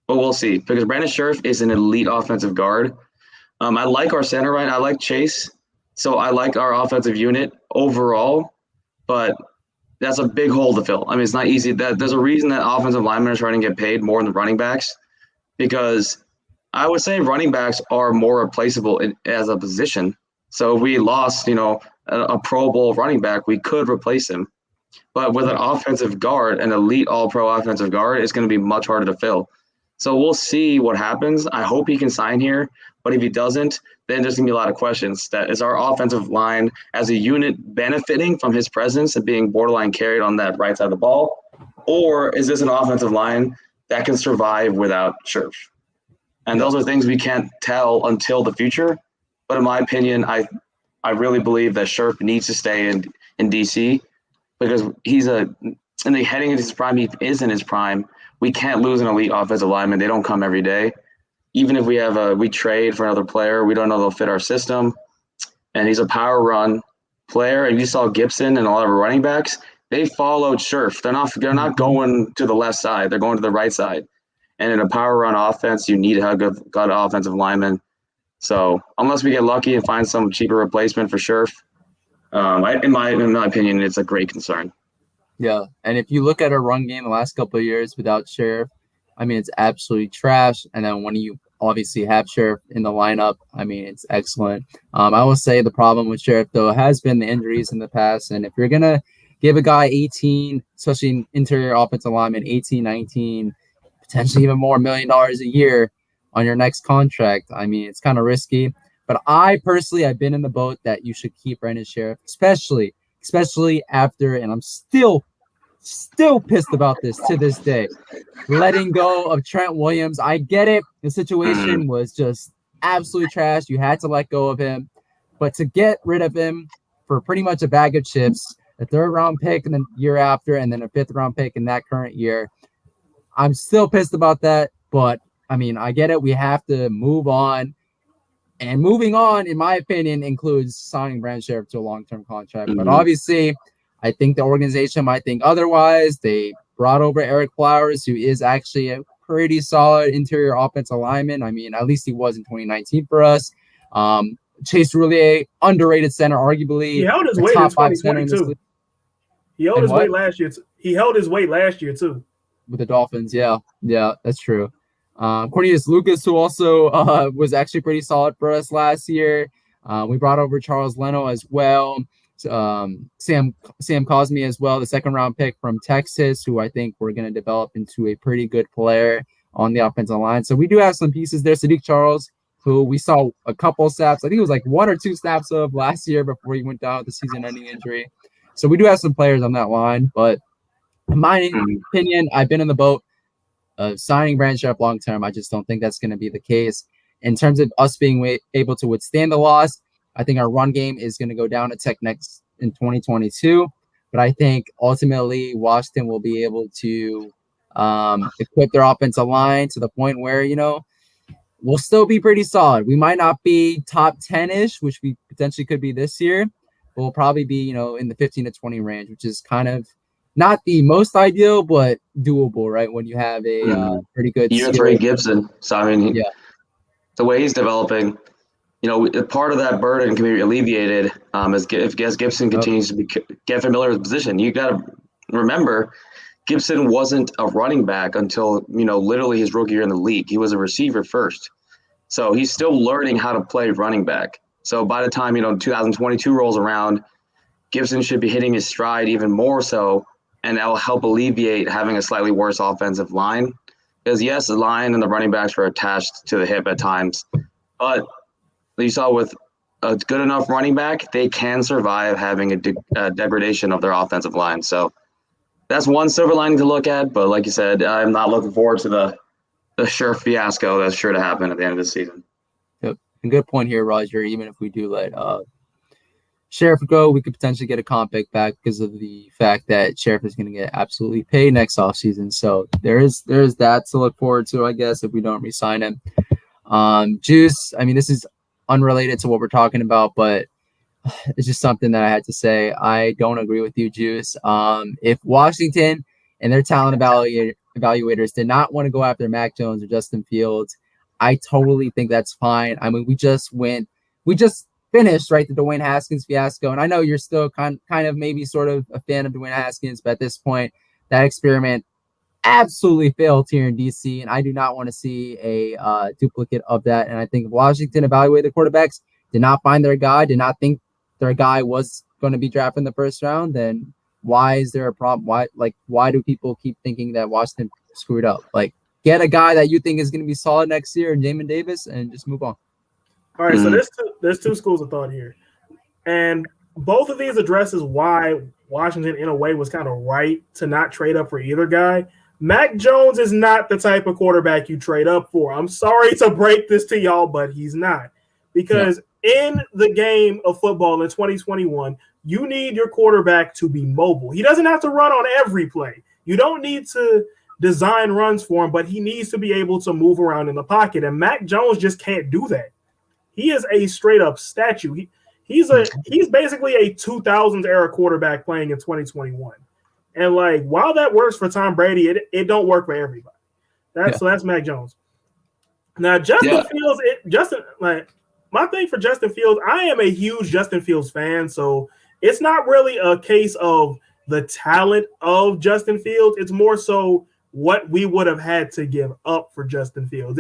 But we'll see, because Brandon Scherff is an elite offensive guard. I like our center right. I like Chase. So I like our offensive unit overall, but that's a big hole to fill. I mean, it's not easy. There's a reason that offensive linemen are trying to get paid more than running backs, because I would say running backs are more replaceable as a position. So if we lost, a Pro Bowl running back, we could replace him. But with an offensive guard, an elite all-pro offensive guard, it's going to be much harder to fill. So we'll see what happens. I hope he can sign here. But if he doesn't, then there's going to be a lot of questions. That is our offensive line as a unit benefiting from his presence and being borderline carried on that right side of the ball? Or is this an offensive line that can survive without Scherff? And those are things we can't tell until the future. But in my opinion, I really believe that Scherff needs to stay in DC, because he's heading into his prime. He is in his prime. We can't lose an elite offensive lineman. They don't come every day. Even if we trade for another player, we don't know they'll fit our system. And he's a power run player. And you saw Gibson and a lot of our running backs, they followed Scherff. They're not going to the left side. They're going to the right side. And in a power run offense, you need to have good offensive linemen. So unless we get lucky and find some cheaper replacement for Scherff, in my opinion, it's a great concern. Yeah, and if you look at our run game the last couple of years without Scherff, I mean, it's absolutely trash. And then when you obviously have Scherff in the lineup, I mean, it's excellent. I will say the problem with Scherff, though, has been the injuries in the past. And if you're going to give a guy 18, especially an interior offensive lineman, 18, 19, potentially even more $1 million a year on your next contract, I mean, it's kind of risky. But I personally, I've been in the boat that you should keep Brandon Scherff, especially after, and I'm still pissed about this to this day, letting go of Trent Williams. I get it. The situation was just absolutely trash. You had to let go of him. But to get rid of him for pretty much a bag of chips, a third-round pick in the year after, and then a fifth-round pick in that current year, I'm still pissed about that. But, I mean, I get it. We have to move on. And moving on, in my opinion, includes signing Brandon Scherff to a long-term contract. But obviously, I think the organization might think otherwise. They brought over Eric Flowers, who is actually a pretty solid interior offensive lineman. I mean, at least he was in 2019 for us. Chase Roulier, underrated center, arguably. He held his weight in 2022. He held his weight last year. He held his weight last year, too. With the Dolphins, yeah, that's true. Cornelius Lucas, who also was actually pretty solid for us last year. We brought over Charles Leno as well. Sam Cosme as well, the second-round pick from Texas, who I think we're going to develop into a pretty good player on the offensive line. So we do have some pieces there. Sadiq Charles, who we saw a couple snaps, I think it was like 1 or 2 snaps of last year before he went down with the season-ending injury. So we do have some players on that line. But in my opinion, I've been in the boat of signing Brandon Scherff long-term. I just don't think that's going to be the case. In terms of us being able to withstand the loss, I think our run game is going to go down a Tech next in 2022. But I think ultimately Washington will be able to equip their offensive line to the point where, we'll still be pretty solid. We might not be top 10-ish, which we potentially could be this year, but we'll probably be, in the 15 to 20 range, which is kind of not the most ideal, but doable, right? When you have a pretty good year 3 Gibson. So, I mean, the way he's developing, part of that burden can be alleviated as Gibson continues to get familiar with the position. You got to remember, Gibson wasn't a running back until, literally his rookie year in the league. He was a receiver first. So he's still learning how to play running back. So by the time, 2022 rolls around, Gibson should be hitting his stride even more so, and that will help alleviate having a slightly worse offensive line. Because, yes, the line and the running backs were attached to the hip at times, but you saw with a good enough running back, they can survive having a degradation of their offensive line. So that's one silver lining to look at, but like you said, I'm not looking forward to the Scherff fiasco that's sure to happen at the end of the season. Yep. And good point here, Roger. Even if we do let Scherff go, we could potentially get a comp pick back because of the fact that Scherff is going to get absolutely paid next offseason. So there's that to look forward to, I guess, if we don't re-sign him. Juice, I mean, this is unrelated to what we're talking about, but it's just something that I had to say. I don't agree with you, Juice. If Washington and their talent evaluators did not want to go after Mac Jones or Justin Fields, I totally think that's fine. I mean, we just finished, right, the Dwayne Haskins fiasco, and I know you're still kind of maybe sort of a fan of Dwayne Haskins, but at this point, that experiment absolutely failed here in DC, and I do not want to see a duplicate of that. And I think if Washington evaluated the quarterbacks, did not find their guy, did not think their guy was going to be drafted in the first round, then why is there a problem? Why do people keep thinking that Washington screwed up? Like, get a guy that you think is going to be solid next year, Jamin Davis, and just move on. All right, so there's two schools of thought here, and both of these addresses why Washington, in a way, was kind of right to not trade up for either guy. Mac Jones is not the type of quarterback you trade up for. I'm sorry to break this to y'all, but he's not. Because in the game of football in 2021, you need your quarterback to be mobile. He doesn't have to run on every play. You don't need to design runs for him, but he needs to be able to move around in the pocket. And Mac Jones just can't do that. He is a straight up statue. He's basically a 2000s era quarterback playing in 2021. And like, while that works for Tom Brady, it don't work for everybody. So that's Mac Jones. Now Justin Fields, my thing for Justin Fields, I am a huge Justin Fields fan, so it's not really a case of the talent of Justin Fields. It's more so what we would have had to give up for Justin Fields.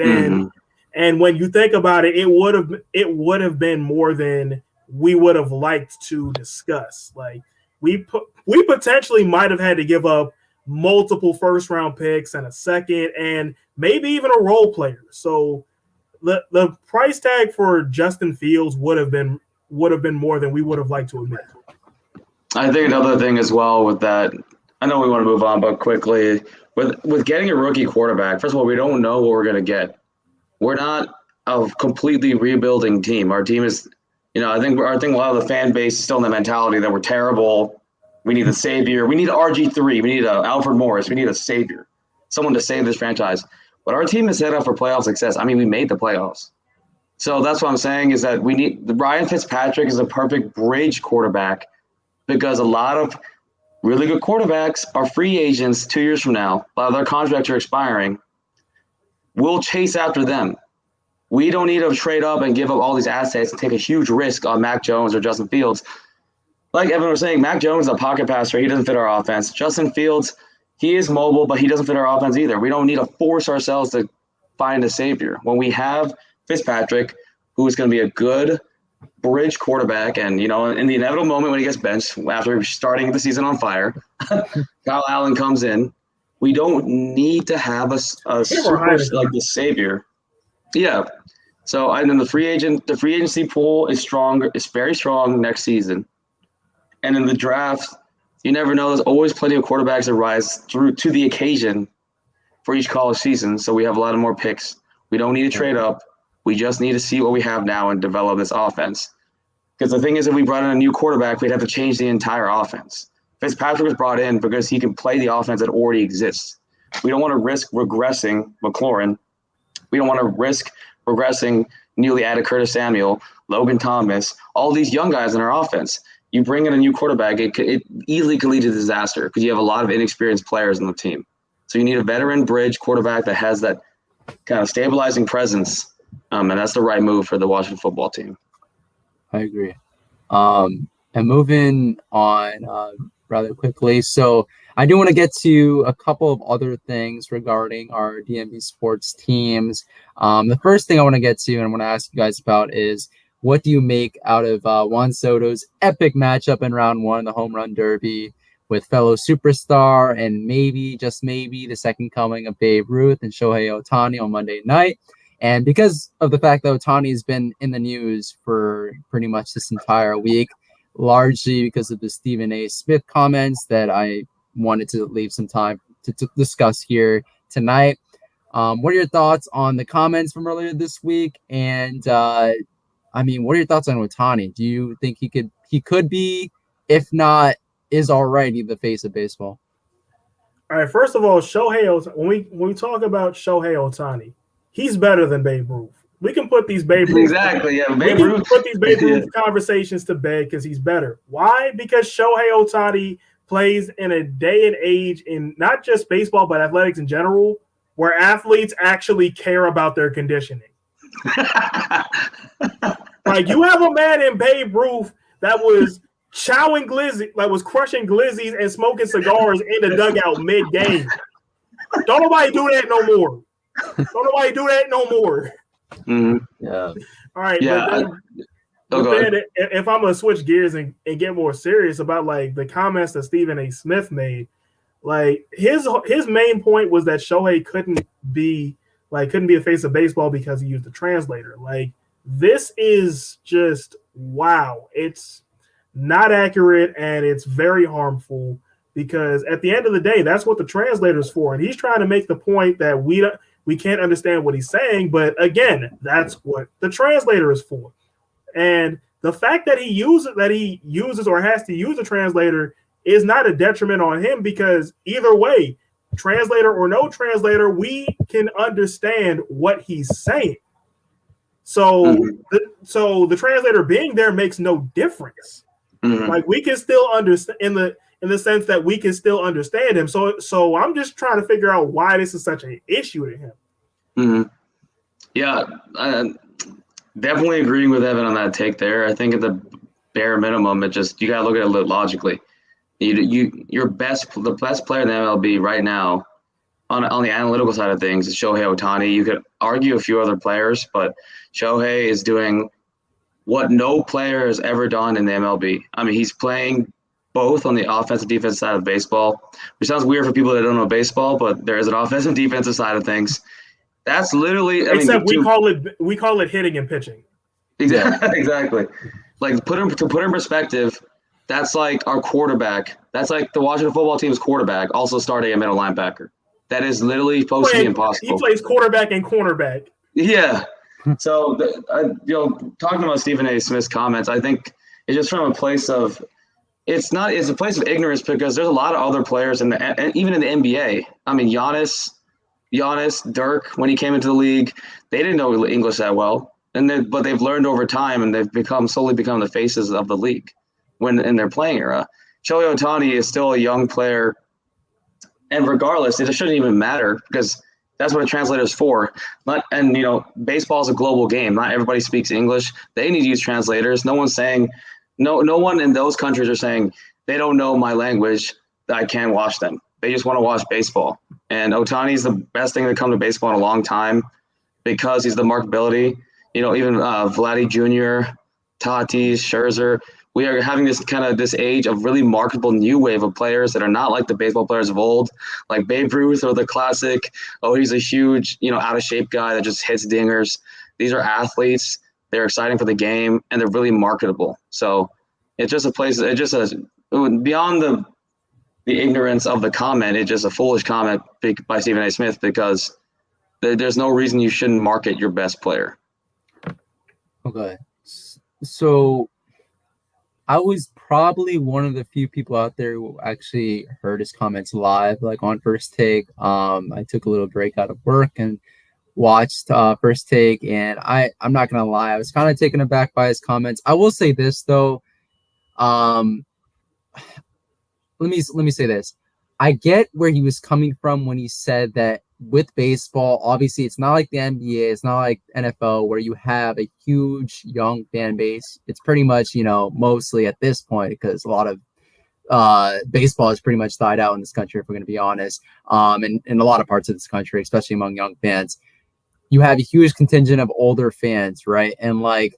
And when you think about it, it would have been more than we would have liked to discuss. Like, we potentially might have had to give up multiple first round picks and a second and maybe even a role player. So the price tag for Justin Fields would have been more than we would have liked to admit. I think another thing as well with that, I know we want to move on, but quickly, with getting a rookie quarterback, first of all, we don't know what we're going to get. We're not a completely rebuilding team. Our team is, I think a lot of the fan base is still in the mentality that we're terrible. We need a savior. We need RG3. We need Alfred Morris. We need a savior, someone to save this franchise. But our team is set up for playoff success. I mean, we made the playoffs. So that's what I'm saying is that Ryan Fitzpatrick is a perfect bridge quarterback because a lot of really good quarterbacks are free agents 2 years from now. A lot of their contracts are expiring. We'll chase after them. We don't need to trade up and give up all these assets and take a huge risk on Mac Jones or Justin Fields. Like Evan was saying, Mac Jones is a pocket passer. He doesn't fit our offense. Justin Fields, he is mobile, but he doesn't fit our offense either. We don't need to force ourselves to find a savior. When we have Fitzpatrick, who is going to be a good bridge quarterback, and, in the inevitable moment when he gets benched, after starting the season on fire, Kyle Allen comes in. We don't need to have a super, like the savior. Yeah. So and then the free agency pool is strong. It's very strong next season. And in the draft, you never know. There's always plenty of quarterbacks that rise through to the occasion for each college season. So we have a lot of more picks. We don't need to trade up. We just need to see what we have now and develop this offense. Because the thing is, if we brought in a new quarterback, we'd have to change the entire offense. Fitzpatrick was brought in because he can play the offense that already exists. We don't want to risk regressing McLaurin. We don't want to risk regressing newly added Curtis Samuel, Logan Thomas, all these young guys in our offense. You bring in a new quarterback, it easily could lead to disaster because you have a lot of inexperienced players on the team. So you need a veteran bridge quarterback that has that kind of stabilizing presence, and that's the right move for the Washington football team. I agree. And moving on rather quickly. So I do want to get to a couple of other things regarding our DMV sports teams. The first thing I want to get to and I want to ask you guys about is what do you make out of Juan Soto's epic matchup in round one, the home run derby, with fellow superstar and maybe, just maybe, the second coming of Babe Ruth and Shohei Ohtani on Monday night. And because of the fact that Ohtani has been in the news for pretty much this entire week, largely because of the Stephen A. Smith comments that I wanted to leave some time to discuss here tonight. What are your thoughts on the comments from earlier this week? And what are your thoughts on Ohtani? Do you think he could be, if not, is already the face of baseball? All right, first of all, Shohei Ohtani, when we talk about Shohei Ohtani, he's better than Babe Ruth. We can put these Babe Ruth exactly, yeah. Babe Ruth put these Babe Ruth conversations to bed because he's better. Why? Because Shohei Ohtani plays in a day and age in not just baseball but athletics in general, where athletes actually care about their conditioning. Like you have a man in Babe Ruth that was chowing glizzy, like was crushing glizzies and smoking cigars in the dugout mid-game. Don't nobody do that no more. Mm-hmm. Yeah. All right. Yeah. But then if I'm gonna switch gears and get more serious about like the comments that Stephen A. Smith made, like his main point was that Shohei couldn't be a face of baseball because he used a translator. Like this is just wow. It's not accurate and it's very harmful because at the end of the day, that's what the translator's for. And he's trying to make the point that we can't understand what he's saying, but again, that's what the translator is for. And the fact that he uses or has to use a translator is not a detriment on him because either way, translator or no translator, we can understand what he's saying. So, the translator being there makes no difference. Mm-hmm. Like we can still understand in the sense that we can still understand him. So I'm just trying to figure out why this is such an issue to him. Mm-hmm. Yeah, definitely agreeing with Evan on that take there. I think at the bare minimum, you gotta look at it logically. The best player in the MLB right now on the analytical side of things is Shohei Ohtani. You could argue a few other players, but Shohei is doing what no player has ever done in the MLB. I mean, he's playing both on the offensive defensive side of baseball, which sounds weird for people that don't know baseball, but there is an offensive defensive side of things. That's literally we call it hitting and pitching. Exactly. Like to put in perspective, that's like our quarterback. That's like the Washington football team's quarterback also starting a middle linebacker. That is literally supposed to be impossible. He plays quarterback and cornerback. Yeah. So, talking about Stephen A. Smith's comments, I think it's just from a place of it's a place of ignorance because there's a lot of other players even in the NBA. I mean, Giannis, Dirk, when he came into the league, they didn't know English that well, but they've learned over time and they've slowly become the faces of the league in their playing era. Shohei Ohtani is still a young player, and regardless, it shouldn't even matter because that's what a translator is for. Baseball is a global game. Not everybody speaks English. They need to use translators. No one's saying no one in those countries are saying they don't know my language, that I can't watch them. They just want to watch baseball. And Ohtani is the best thing to come to baseball in a long time because he's the markability. Even Vladdy Jr., Tatis, Scherzer, we are having this age of really marketable new wave of players that are not like the baseball players of old, like Babe Ruth or the classic, he's a huge, out of shape guy that just hits dingers. These are athletes. They're exciting for the game and they're really marketable. So it's just a place, beyond the ignorance of the comment, it's just a foolish comment by Stephen A. Smith because there's no reason you shouldn't market your best player. Okay. So I was probably one of the few people out there who actually heard his comments live, like on First Take. I took a little break out of work and watched First Take, and I'm not gonna lie, I was kind of taken aback by his comments. I will say this though. Let me say this. I get where he was coming from when he said that with baseball, obviously it's not like the NBA, it's not like NFL where you have a huge young fan base. It's pretty much, mostly at this point because a lot of baseball has pretty much died out in this country, if we're going to be honest, and in a lot of parts of this country, especially among young fans. You have a huge contingent of older fans, right? And like,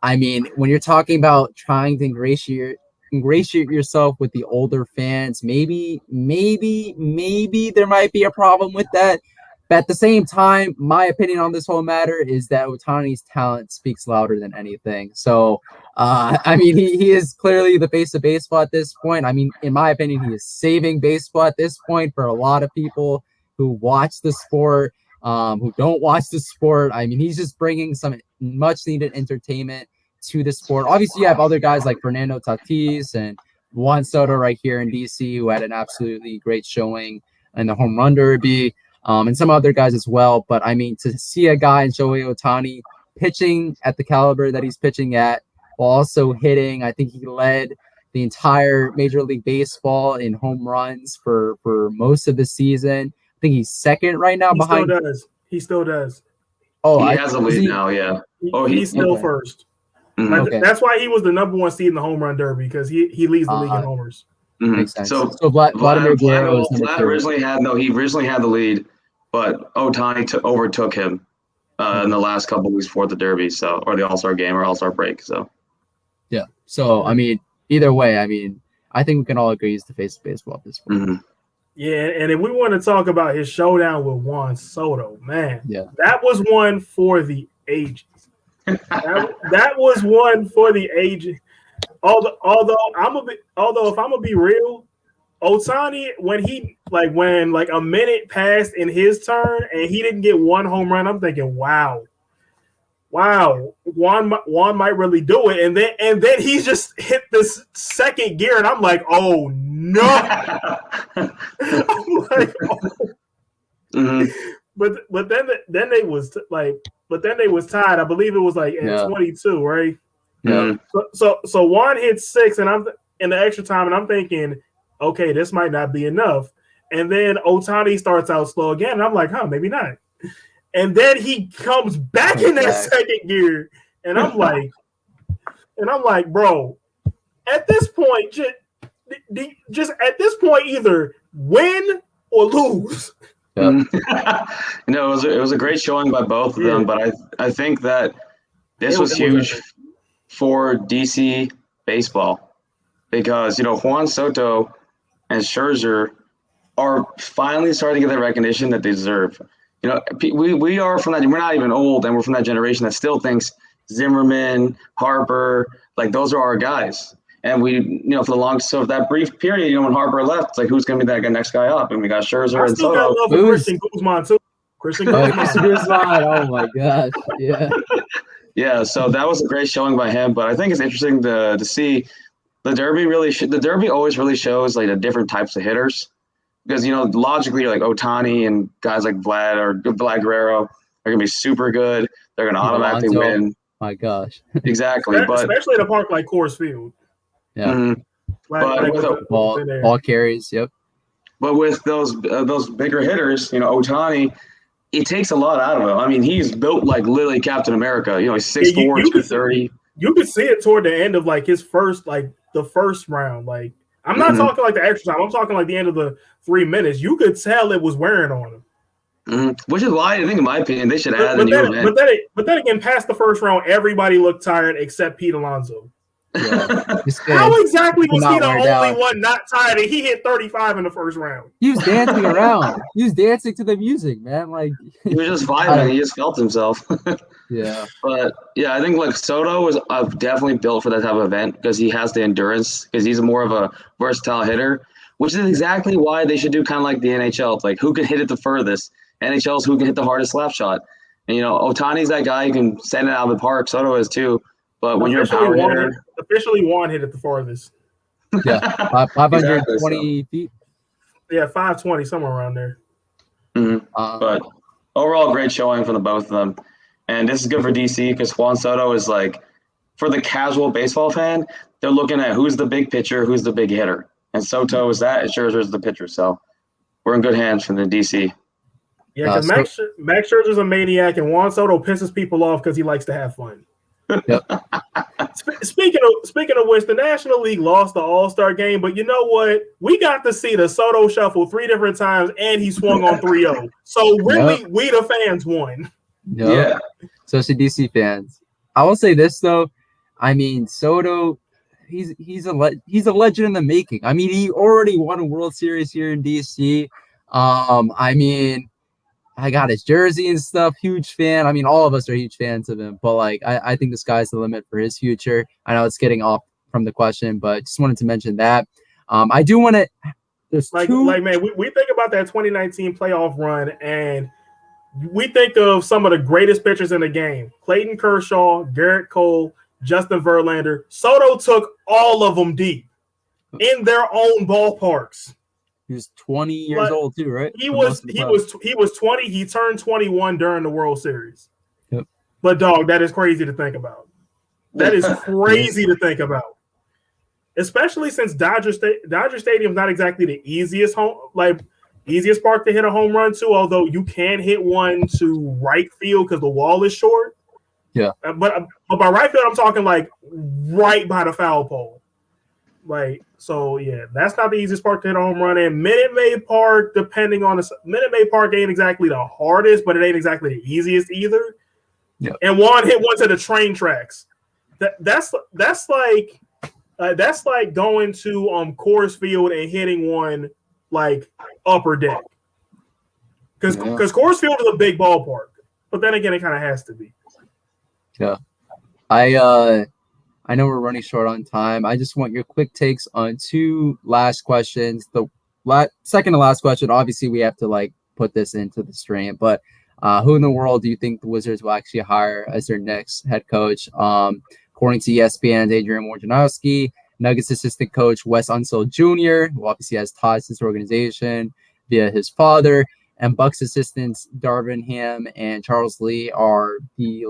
I mean, when you're talking about trying to ingratiate yourself with the older fans, maybe there might be a problem with that. But at the same time, my opinion on this whole matter is that Ohtani's talent speaks louder than anything. So, I mean, he is clearly the face of baseball at this point. I mean, in my opinion, he is saving baseball at this point for a lot of people who watch the sport, who don't watch the sport. I mean, he's just bringing some much-needed entertainment to the sport. Obviously, you have other guys like Fernando Tatis and Juan Soto right here in DC who had an absolutely great showing in the home run derby. And some other guys as well. But I mean, to see a guy in Shohei Ohtani pitching at the caliber that he's pitching at, while also hitting, I think he led the entire Major League Baseball in home runs for most of the season. I think he's second right now behind. He still does. Oh, he has a lead now. Yeah. He's still first. Mm-hmm. Like, that's why he was the number one seed in the home run derby, because he leads the league in homers. Mm-hmm. Makes sense. So Vladimir Guerrero is number 2. He originally had the lead. But Ohtani overtook him in the last couple of weeks before the Derby, or the All-Star game or All-Star break. So, yeah. So, I mean, either way, I mean, I think we can all agree he's the face of baseball at this point. Mm-hmm. Yeah, and if we want to talk about his showdown with Juan Soto, man, yeah, that was one for the ages. that was one for the ages. Although if I'm gonna be real, Ohtani, when a minute passed in his turn and he didn't get one home run, I'm thinking, wow, Juan might really do it. And then he just hit this second gear, and I'm like, oh no. I'm like, oh. Mm-hmm. But then they was tied. I believe it was like in 22, right? Yeah. So Juan hit 6, and I'm in the extra time, and I'm thinking, okay, this might not be enough. And then Ohtani starts out slow again, and I'm like, maybe not. And then he comes back in that second gear, and I'm like, bro, at this point, just at this point, either win or lose. Yeah. It was a great showing by both of them, but I think that this was huge for DC baseball because Juan Soto and Scherzer are finally starting to get the recognition that they deserve. We are from that. We're not even old, and we're from that generation that still thinks Zimmerman, Harper, like those are our guys. And we, for that brief period, when Harper left, it's like who's going to be that next guy up? And we got Scherzer and Soto. I still got love for Christian Guzman too. Christian Guzman. Oh my gosh, yeah. Yeah, so that was a great showing by him. But I think it's interesting to see the Derby the Derby always really shows like the different types of hitters. Because, logically, you're like Ohtani and guys like Vlad Guerrero are going to be super good. They're going to automatically win. My gosh. Exactly. Especially at a park like Coors Field. Yeah. Mm-hmm. Ball carries, yep. But with those bigger hitters, Ohtani, it takes a lot out of him. I mean, he's built like literally Captain America. He's 6'4", 230. You could see it toward the end of like his the first round. Like, I'm not talking like the extra time. I'm talking like the end of the 3 minutes. You could tell it was wearing on him. Mm-hmm. Which is why I think, in my opinion, they should add a new event. But then again, past the first round, everybody looked tired except Pete Alonso. Yeah. How exactly was he the only one not tired? And he hit 35 in the first round. He was dancing around. He was dancing to the music, man. Like he was just vibing. He just felt himself. Yeah. But yeah, I think like Soto was definitely built for that type of event because he has the endurance. Because he's more of a versatile hitter, which is exactly why they should do kind of like the NHL. It's like who can hit it the furthest. NHL's who can hit the hardest slap shot. And Ohtani's that guy who can send it out of the park. Soto is too. But when you're a power hitter, officially Juan hit it the farthest. Yeah, 520 feet. Yeah, 520, somewhere around there. Mm-hmm. But overall, great showing for the both of them. And this is good for DC because Juan Soto is like, for the casual baseball fan, they're looking at who's the big pitcher, who's the big hitter. And Soto is that, and Scherzer is the pitcher. So we're in good hands from the DC. Yeah, because Max Scherzer's a maniac, and Juan Soto pisses people off because he likes to have fun. Yep. Speaking of which, the National League lost the All-Star game, but you know what? We got to see the Soto shuffle 3 different times, and he swung on 3-0. So really, we the fans won. Yeah, especially DC fans. I will say this though, I mean Soto, he's a legend in the making. I mean, he already won a World Series here in DC. I mean, I got his jersey and stuff. Huge fan. I mean, all of us are huge fans of him. But like, I think the sky's the limit for his future. I know it's getting off from the question, but just wanted to mention that. I do want to. There's man, we think about that 2019 playoff run, and we think of some of the greatest pitchers in the game: Clayton Kershaw, Garrett Cole, Justin Verlander. Soto took all of them deep in their own ballparks. He was 20 years old too, right? He was 20. He turned 21 during the World Series. Yep. But dog, that is crazy to think about. That is crazy to think about. Especially since Dodger Stadium is not exactly the easiest park to hit a home run to, although you can hit one to right field because the wall is short. Yeah. But by right field, I'm talking like right by the foul pole. Like, so yeah, that's not the easiest park to hit a home run in. Minute Maid Park, Minute Maid Park ain't exactly the hardest, but it ain't exactly the easiest either. Yeah. And Juan hit one to the train tracks. That's like going to Coors Field and hitting one like upper deck. Because Coors Field is a big ballpark, but then again, it kind of has to be. Yeah, I know we're running short on time. I just want your quick takes on 2 last questions. The second to last question, obviously we have to like put this into the stream, but who in the world do you think the Wizards will actually hire as their next head coach? According to ESPN's Adrian Wojnarowski, Nuggets assistant coach Wes Unseld Jr., who obviously has ties to this organization via his father, and Bucks assistants Darvin Ham and Charles Lee are the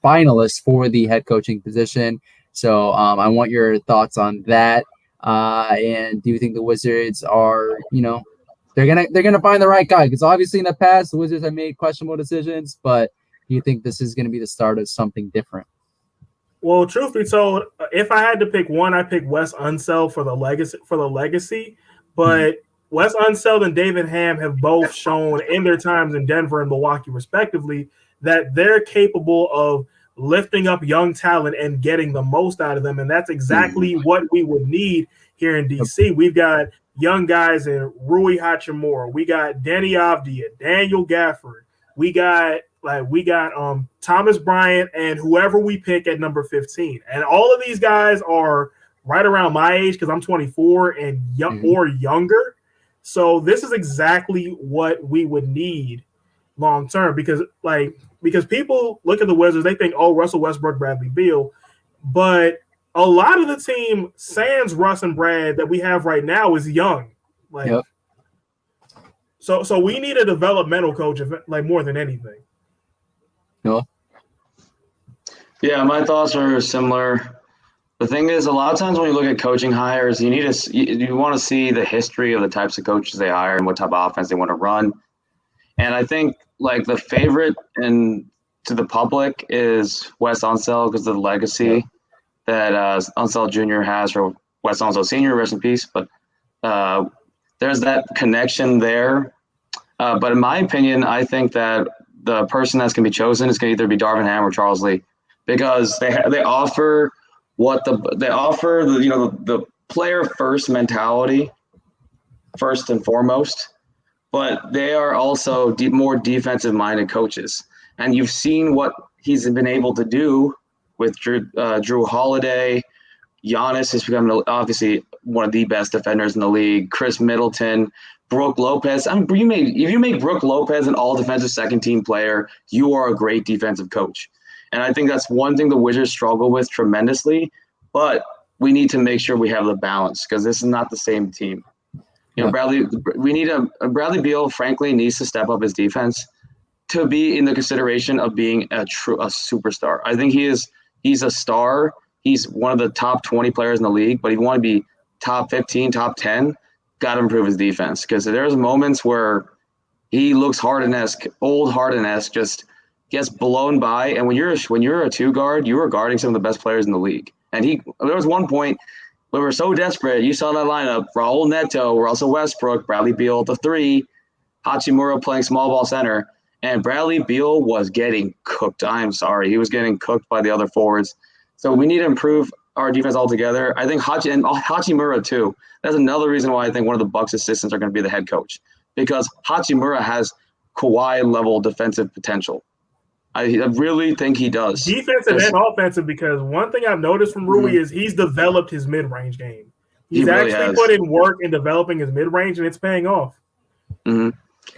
finalists for the head coaching position. So I want your thoughts on that. And do you think the Wizards are, they're gonna find the right guy? Because obviously in the past the Wizards have made questionable decisions, but do you think this is going to be the start of something different? Well, truth be told, if I had to pick one, I pick Wes Unseld for the legacy. But Wes Unseld and David Ham have both shown in their times in Denver and Milwaukee, respectively, that they're capable of lifting up young talent and getting the most out of them. And that's exactly what we would need here in DC. We've got young guys in Rui Hachimura. We got Danny Avdia, Daniel Gafford. We got Thomas Bryant and whoever we pick at number 15. And all of these guys are right around my age because I'm 24 and or younger. So this is exactly what we would need long term because people look at the Wizards, they think, oh, Russell Westbrook, Bradley Beal. But a lot of the team, sans Russ and Brad, that we have right now is young. So we need a developmental coach, more than anything. Yeah, my thoughts are similar. The thing is, a lot of times when you look at coaching hires, you want to see the history of the types of coaches they hire and what type of offense they want to run. And I think the favorite to the public is Wes Unseld because of the legacy that Unseld Jr. has for Wes Unseld Sr., rest in peace. But there's that connection there. But in my opinion, I think that the person that's going to be chosen is going to either be Darvin Ham or Charles Lee because they offer the player first mentality first and foremost. But they are also more defensive-minded coaches. And you've seen what he's been able to do with Drew Holiday. Giannis is becoming obviously one of the best defenders in the league. Chris Middleton, Brook Lopez. If you make Brook Lopez an all-defensive second-team player, you are a great defensive coach. And I think that's one thing the Wizards struggle with tremendously. But we need to make sure we have the balance because this is not the same team. Bradley Beal, frankly, needs to step up his defense to be in the consideration of being a superstar. I think he's a star. He's one of the top 20 players in the league, but if you want to be top 15, top 10, got to improve his defense because there's moments where he looks old Harden-esque, just gets blown by. And when you're a two guard, you are guarding some of the best players in the league. And there was one point we were so desperate. You saw that lineup: Raul Neto, Russell Westbrook, Bradley Beal at the 3, Hachimura playing small ball center, and Bradley Beal was getting cooked. I'm sorry, he was getting cooked by the other forwards. So we need to improve our defense altogether. I think Hachimura too. That's another reason why I think one of the Bucks assistants are going to be the head coach, because Hachimura has Kawhi level defensive potential. I really think he does. Defensive and offensive, because one thing I've noticed from Rui is he's developed his mid-range game. He's really actually put in work in developing his mid-range, and it's paying off. Mm-hmm.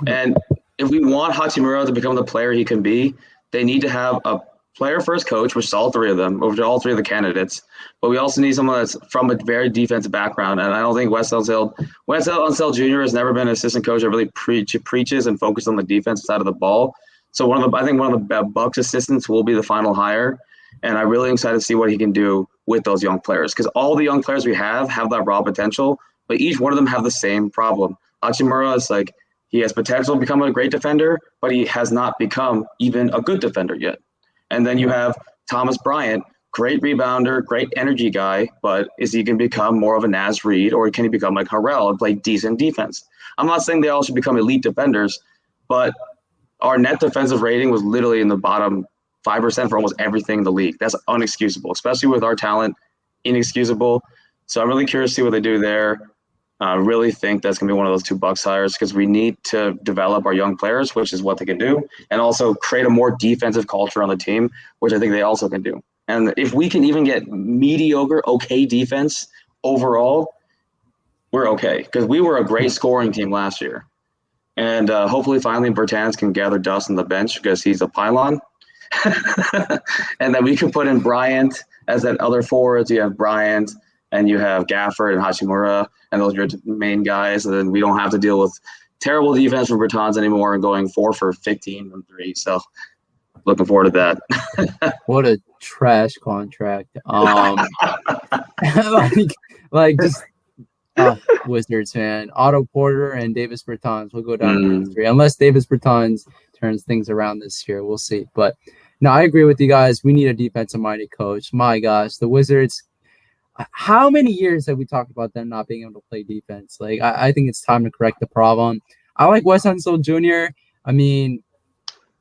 And if we want Hachimura to become the player he can be, they need to have a player-first coach, which is all three of them, over all three of the candidates. But we also need someone that's from a very defensive background. And I don't think Wes Unseld Jr. has never been an assistant coach that really preaches and focuses on the defensive side of the ball. So I think one of the Bucks assistants will be the final hire. And I'm really excited to see what he can do with those young players, because all the young players we have that raw potential, but each one of them have the same problem. Hachimura is like, he has potential to become a great defender, but he has not become even a good defender yet. And then you have Thomas Bryant, great rebounder, great energy guy, but is he going to become more of a Naz Reid, or can he become like Harrell and play decent defense? I'm not saying they all should become elite defenders, but our net defensive rating was literally in the bottom 5% for almost everything in the league. That's unexcusable, especially with our talent, inexcusable. So I'm really curious to see what they do there. I really think that's going to be one of those two Bucks hires, because we need to develop our young players, which is what they can do, and also create a more defensive culture on the team, which I think they also can do. And if we can even get mediocre, okay defense overall, we're okay, because we were a great scoring team last year. And hopefully finally Bertans can gather dust on the bench, because he's a pylon. And then we can put in Bryant as that other forwards. You have Bryant, and you have Gafford and Hachimura, and those are your main guys. And then we don't have to deal with terrible defense from Bertans anymore and going 4 for 15 from 3. So looking forward to that. What a trash contract. Just Wizards, man. Otto Porter and Davis Bertans will go down in history, unless Davis Bertans turns things around this year. We'll see. But no, I agree with you guys. We need a defensive-minded coach. My gosh, the Wizards. How many years have we talked about them not being able to play defense? Like, I think it's time to correct the problem. I like Wes Unseld Jr. I mean,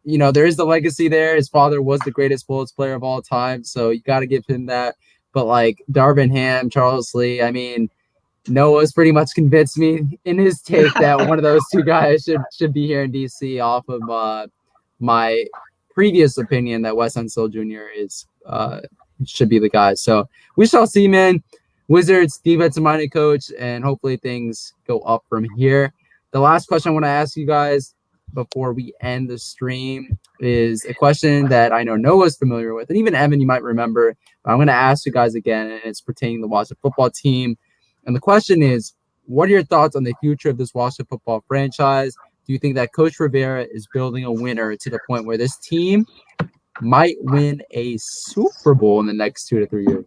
you know, there is the legacy there. His father was the greatest Bullets player of all time, so you got to give him that. But, like, Darvin Ham, Charles Lee, I mean, Noah's pretty much convinced me in his take that one of those two guys should be here in D.C. off of my previous opinion that Wes Unseld Jr. should be the guy. So we shall see, man. Wizards, defensive-minded coach, and hopefully things go up from here. The last question I want to ask you guys before we end the stream is a question that I know Noah's familiar with, and even Evan, you might remember. But I'm going to ask you guys again, and it's pertaining to the Washington football team. And the question is, what are your thoughts on the future of this Washington football franchise? Do you think that Coach Rivera is building a winner to the point where this team might win a Super Bowl in the next 2 to 3 years?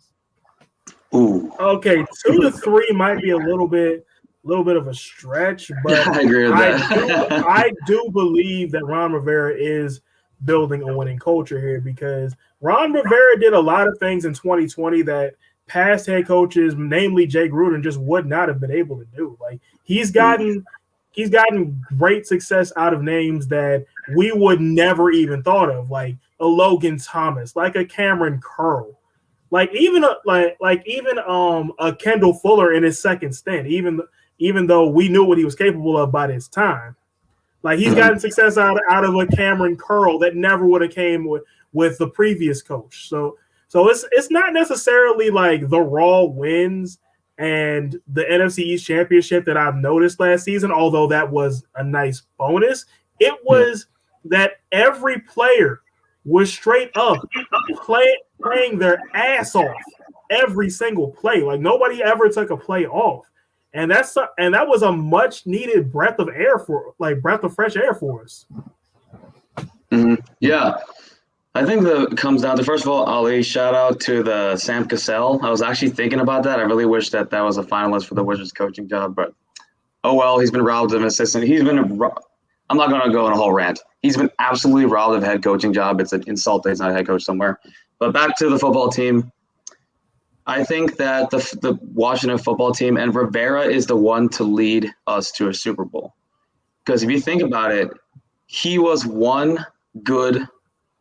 Ooh. Okay, 2 to 3 might be a little bit of a stretch, but I agree with that. I do believe that Ron Rivera is building a winning culture here, because Ron Rivera did a lot of things in 2020 that past head coaches, namely Jay Gruden, just would not have been able to do. Like, he's gotten great success out of names that we would never even thought of, like a Logan Thomas, like a Cameron Curl, like even a Kendall Fuller in his second stint, even though we knew what he was capable of by this time. Like, he's gotten success out of a Cameron Curl that never would have came with the previous coach. So it's not necessarily like the raw wins and the NFC East Championship that I've noticed last season, although that was a nice bonus. It was that every player was straight up playing their ass off every single play. Like, nobody ever took a play off. And that was a much needed breath of fresh air for us. Mm-hmm. Yeah. I think it comes down to, first of all, Ali, shout out to the Sam Cassell. I was actually thinking about that. I really wish that was a finalist for the Wizards coaching job, but oh well, he's been robbed of an assistant. He's been I'm not going to go on a whole rant. He's been absolutely robbed of a head coaching job. It's an insult that he's not a head coach somewhere. But back to the football team. I think that the Washington football team and Rivera is the one to lead us to a Super Bowl. Because if you think about it, he was one good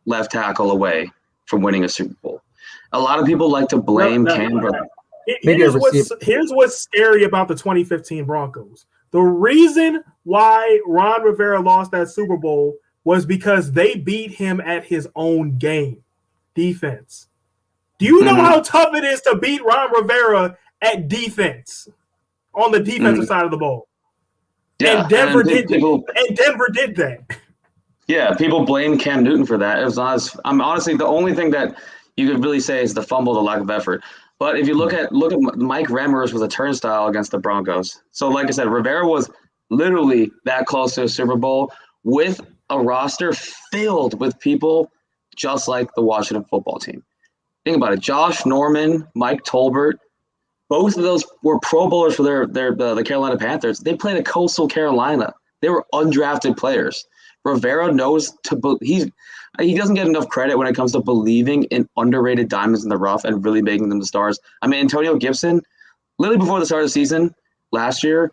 left tackle away from winning a Super Bowl. A lot of people like to blame Cam. Here's what's scary about the 2015 Broncos. The reason why Ron Rivera lost that Super Bowl was because they beat him at his own game, defense. Do you know how tough it is to beat Ron Rivera at defense on the defensive side of the ball? Yeah, and Denver did that. Yeah, people blame Cam Newton for that. It was not as, honestly, the only thing that you could really say is the fumble, the lack of effort. But if you look at Mike Remmers was a turnstile against the Broncos. So like I said, Rivera was literally that close to a Super Bowl with a roster filled with people just like the Washington football team. Think about it. Josh Norman, Mike Tolbert, both of those were Pro Bowlers for the Carolina Panthers. They played at Coastal Carolina. They were undrafted players. Rivera knows he doesn't get enough credit when it comes to believing in underrated diamonds in the rough and really making them the stars. I mean, Antonio Gibson, literally before the start of the season last year,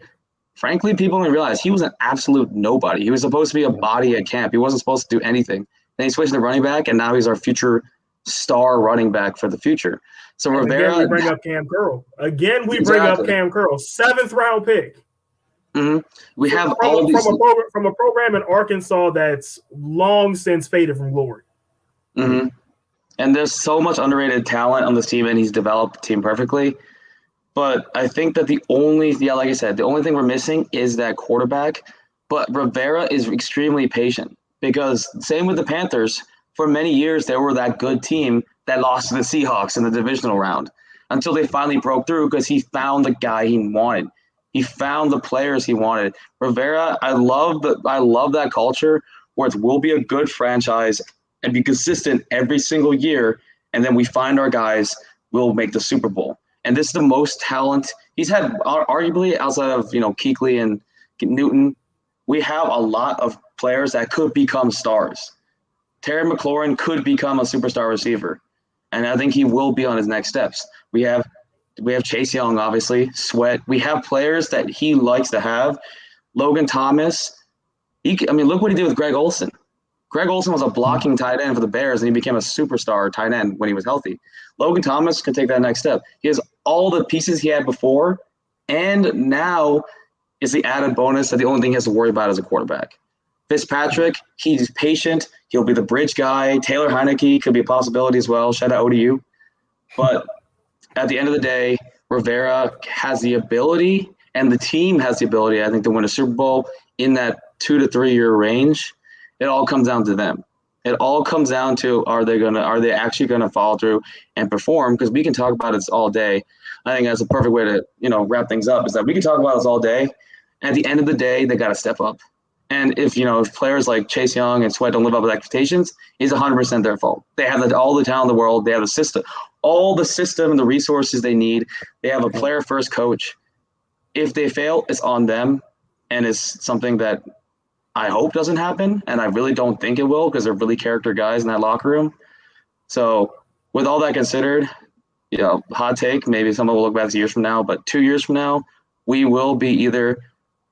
frankly, people didn't realize he was an absolute nobody. He was supposed to be a body at camp. He wasn't supposed to do anything. Then he switched to running back, and now he's our future star running back for the future. So Rivera. Again, we bring up Cam Curl. Bring up Cam Curl, 7th round pick. Mm-hmm. We have from a program in Arkansas that's long since faded from glory. Mm-hmm. And there's so much underrated talent on this team, and he's developed the team perfectly. But I think that like I said, the only thing we're missing is that quarterback. But Rivera is extremely patient because same with the Panthers. For many years, they were that good team that lost to the Seahawks in the divisional round until they finally broke through because he found the guy he wanted. He found the players he wanted. Rivera, I love that culture where we'll be a good franchise and be consistent every single year, and then we find our guys, we'll make the Super Bowl. And this is the most talent he's had, arguably outside of Kuechly and Newton. We have a lot of players that could become stars. Terry McLaurin could become a superstar receiver, and I think he will be on his next steps. We have Chase Young, obviously, Sweat. We have players that he likes to have. Logan Thomas. Look what he did with Greg Olsen. Greg Olsen was a blocking tight end for the Bears, and he became a superstar tight end when he was healthy. Logan Thomas can take that next step. He has all the pieces he had before, and now is the added bonus that the only thing he has to worry about is a quarterback. Fitzpatrick, he's patient. He'll be the bridge guy. Taylor Heineke could be a possibility as well. Shout out ODU. But at the end of the day, Rivera has the ability, and the team has the ability, I think, to win a Super Bowl in that 2 to 3 year range. It all comes down to them. It all comes down to are they actually gonna follow through and perform? Because we can talk about it all day. I think that's a perfect way to wrap things up. Is that we can talk about this all day. At the end of the day, they got to step up. And if players like Chase Young and Sweat don't live up to expectations, it's 100% their fault. They have all the talent in the world. They have the system, and the resources they need. They have a player-first coach. If they fail, it's on them, and it's something that I hope doesn't happen, and I really don't think it will because they're really character guys in that locker room. So with all that considered, hot take, maybe someone will look back years from now, but 2 years from now, we will be either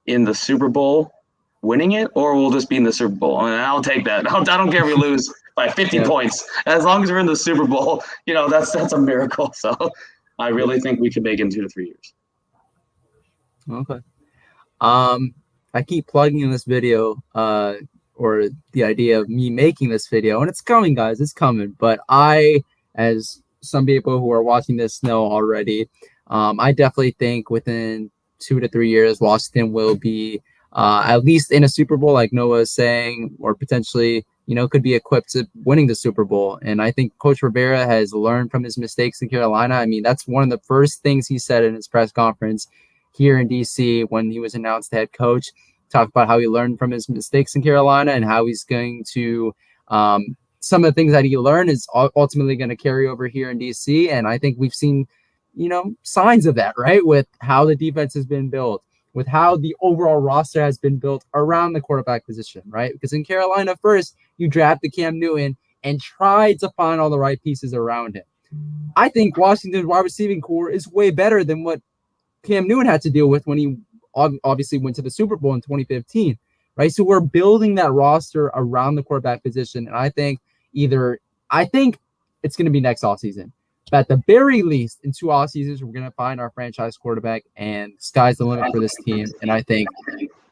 in the Super Bowl winning it, or we'll just be in the Super Bowl. And I'll take that. I don't care if we lose by 50 points. As long as we're in the Super Bowl, that's a miracle. So I really think we could make it in 2 to 3 years. Okay. I keep plugging in this video, or the idea of me making this video, and it's coming, guys. It's coming. But as some people who are watching this know already, I definitely think within 2 to 3 years, Washington will be at least in a Super Bowl, like Noah is saying, or potentially, could be equipped to winning the Super Bowl. And I think Coach Rivera has learned from his mistakes in Carolina. I mean, that's one of the first things he said in his press conference here in DC when he was announced head coach. Talked about how he learned from his mistakes in Carolina and how he's going to some of the things that he learned is ultimately going to carry over here in DC. And I think we've seen, signs of that, right? With how the defense has been built, with how the overall roster has been built around the quarterback position, right? Because in Carolina, first, you drafted Cam Newton and tried to find all the right pieces around him. I think Washington's wide receiving core is way better than what Cam Newton had to deal with when he obviously went to the Super Bowl in 2015, right? So we're building that roster around the quarterback position, and I think it's going to be next offseason. But at the very least, in 2 offseasons, we're going to find our franchise quarterback, and sky's the limit for this team. And I think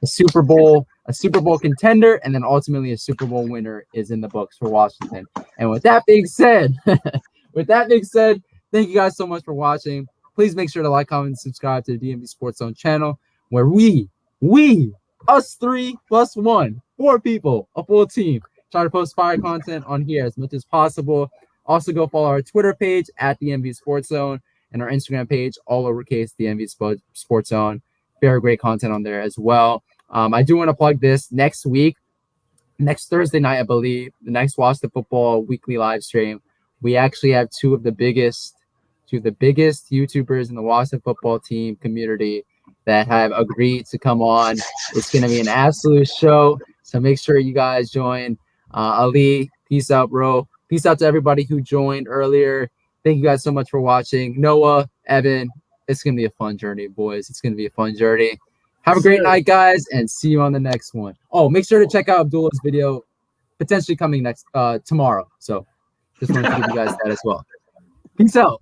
a Super Bowl contender, and then ultimately a Super Bowl winner is in the books for Washington. And with that being said, thank you guys so much for watching. Please make sure to like, comment, and subscribe to the DMV Sports Zone channel, where us 3 plus 1, 4 people, a full team, try to post fire content on here as much as possible. Also, go follow our Twitter page at DMVSportsZone and our Instagram page, all lowercase, DMVSportsZone. Very great content on there as well. I do want to plug this next week, next Thursday night, I believe, the next Watch the Football weekly live stream. We actually have two of the biggest YouTubers in the Watch the Football team community that have agreed to come on. It's going to be an absolute show, so make sure you guys join. Ali, peace out, bro. Peace out to everybody who joined earlier. Thank you guys so much for watching. Noah, Evan, it's going to be a fun journey, boys. It's going to be a fun journey. Have a great night, guys, and see you on the next one. Oh, make sure to check out Abdullah's video, potentially coming tomorrow. So just wanted to give you guys that as well. Peace out.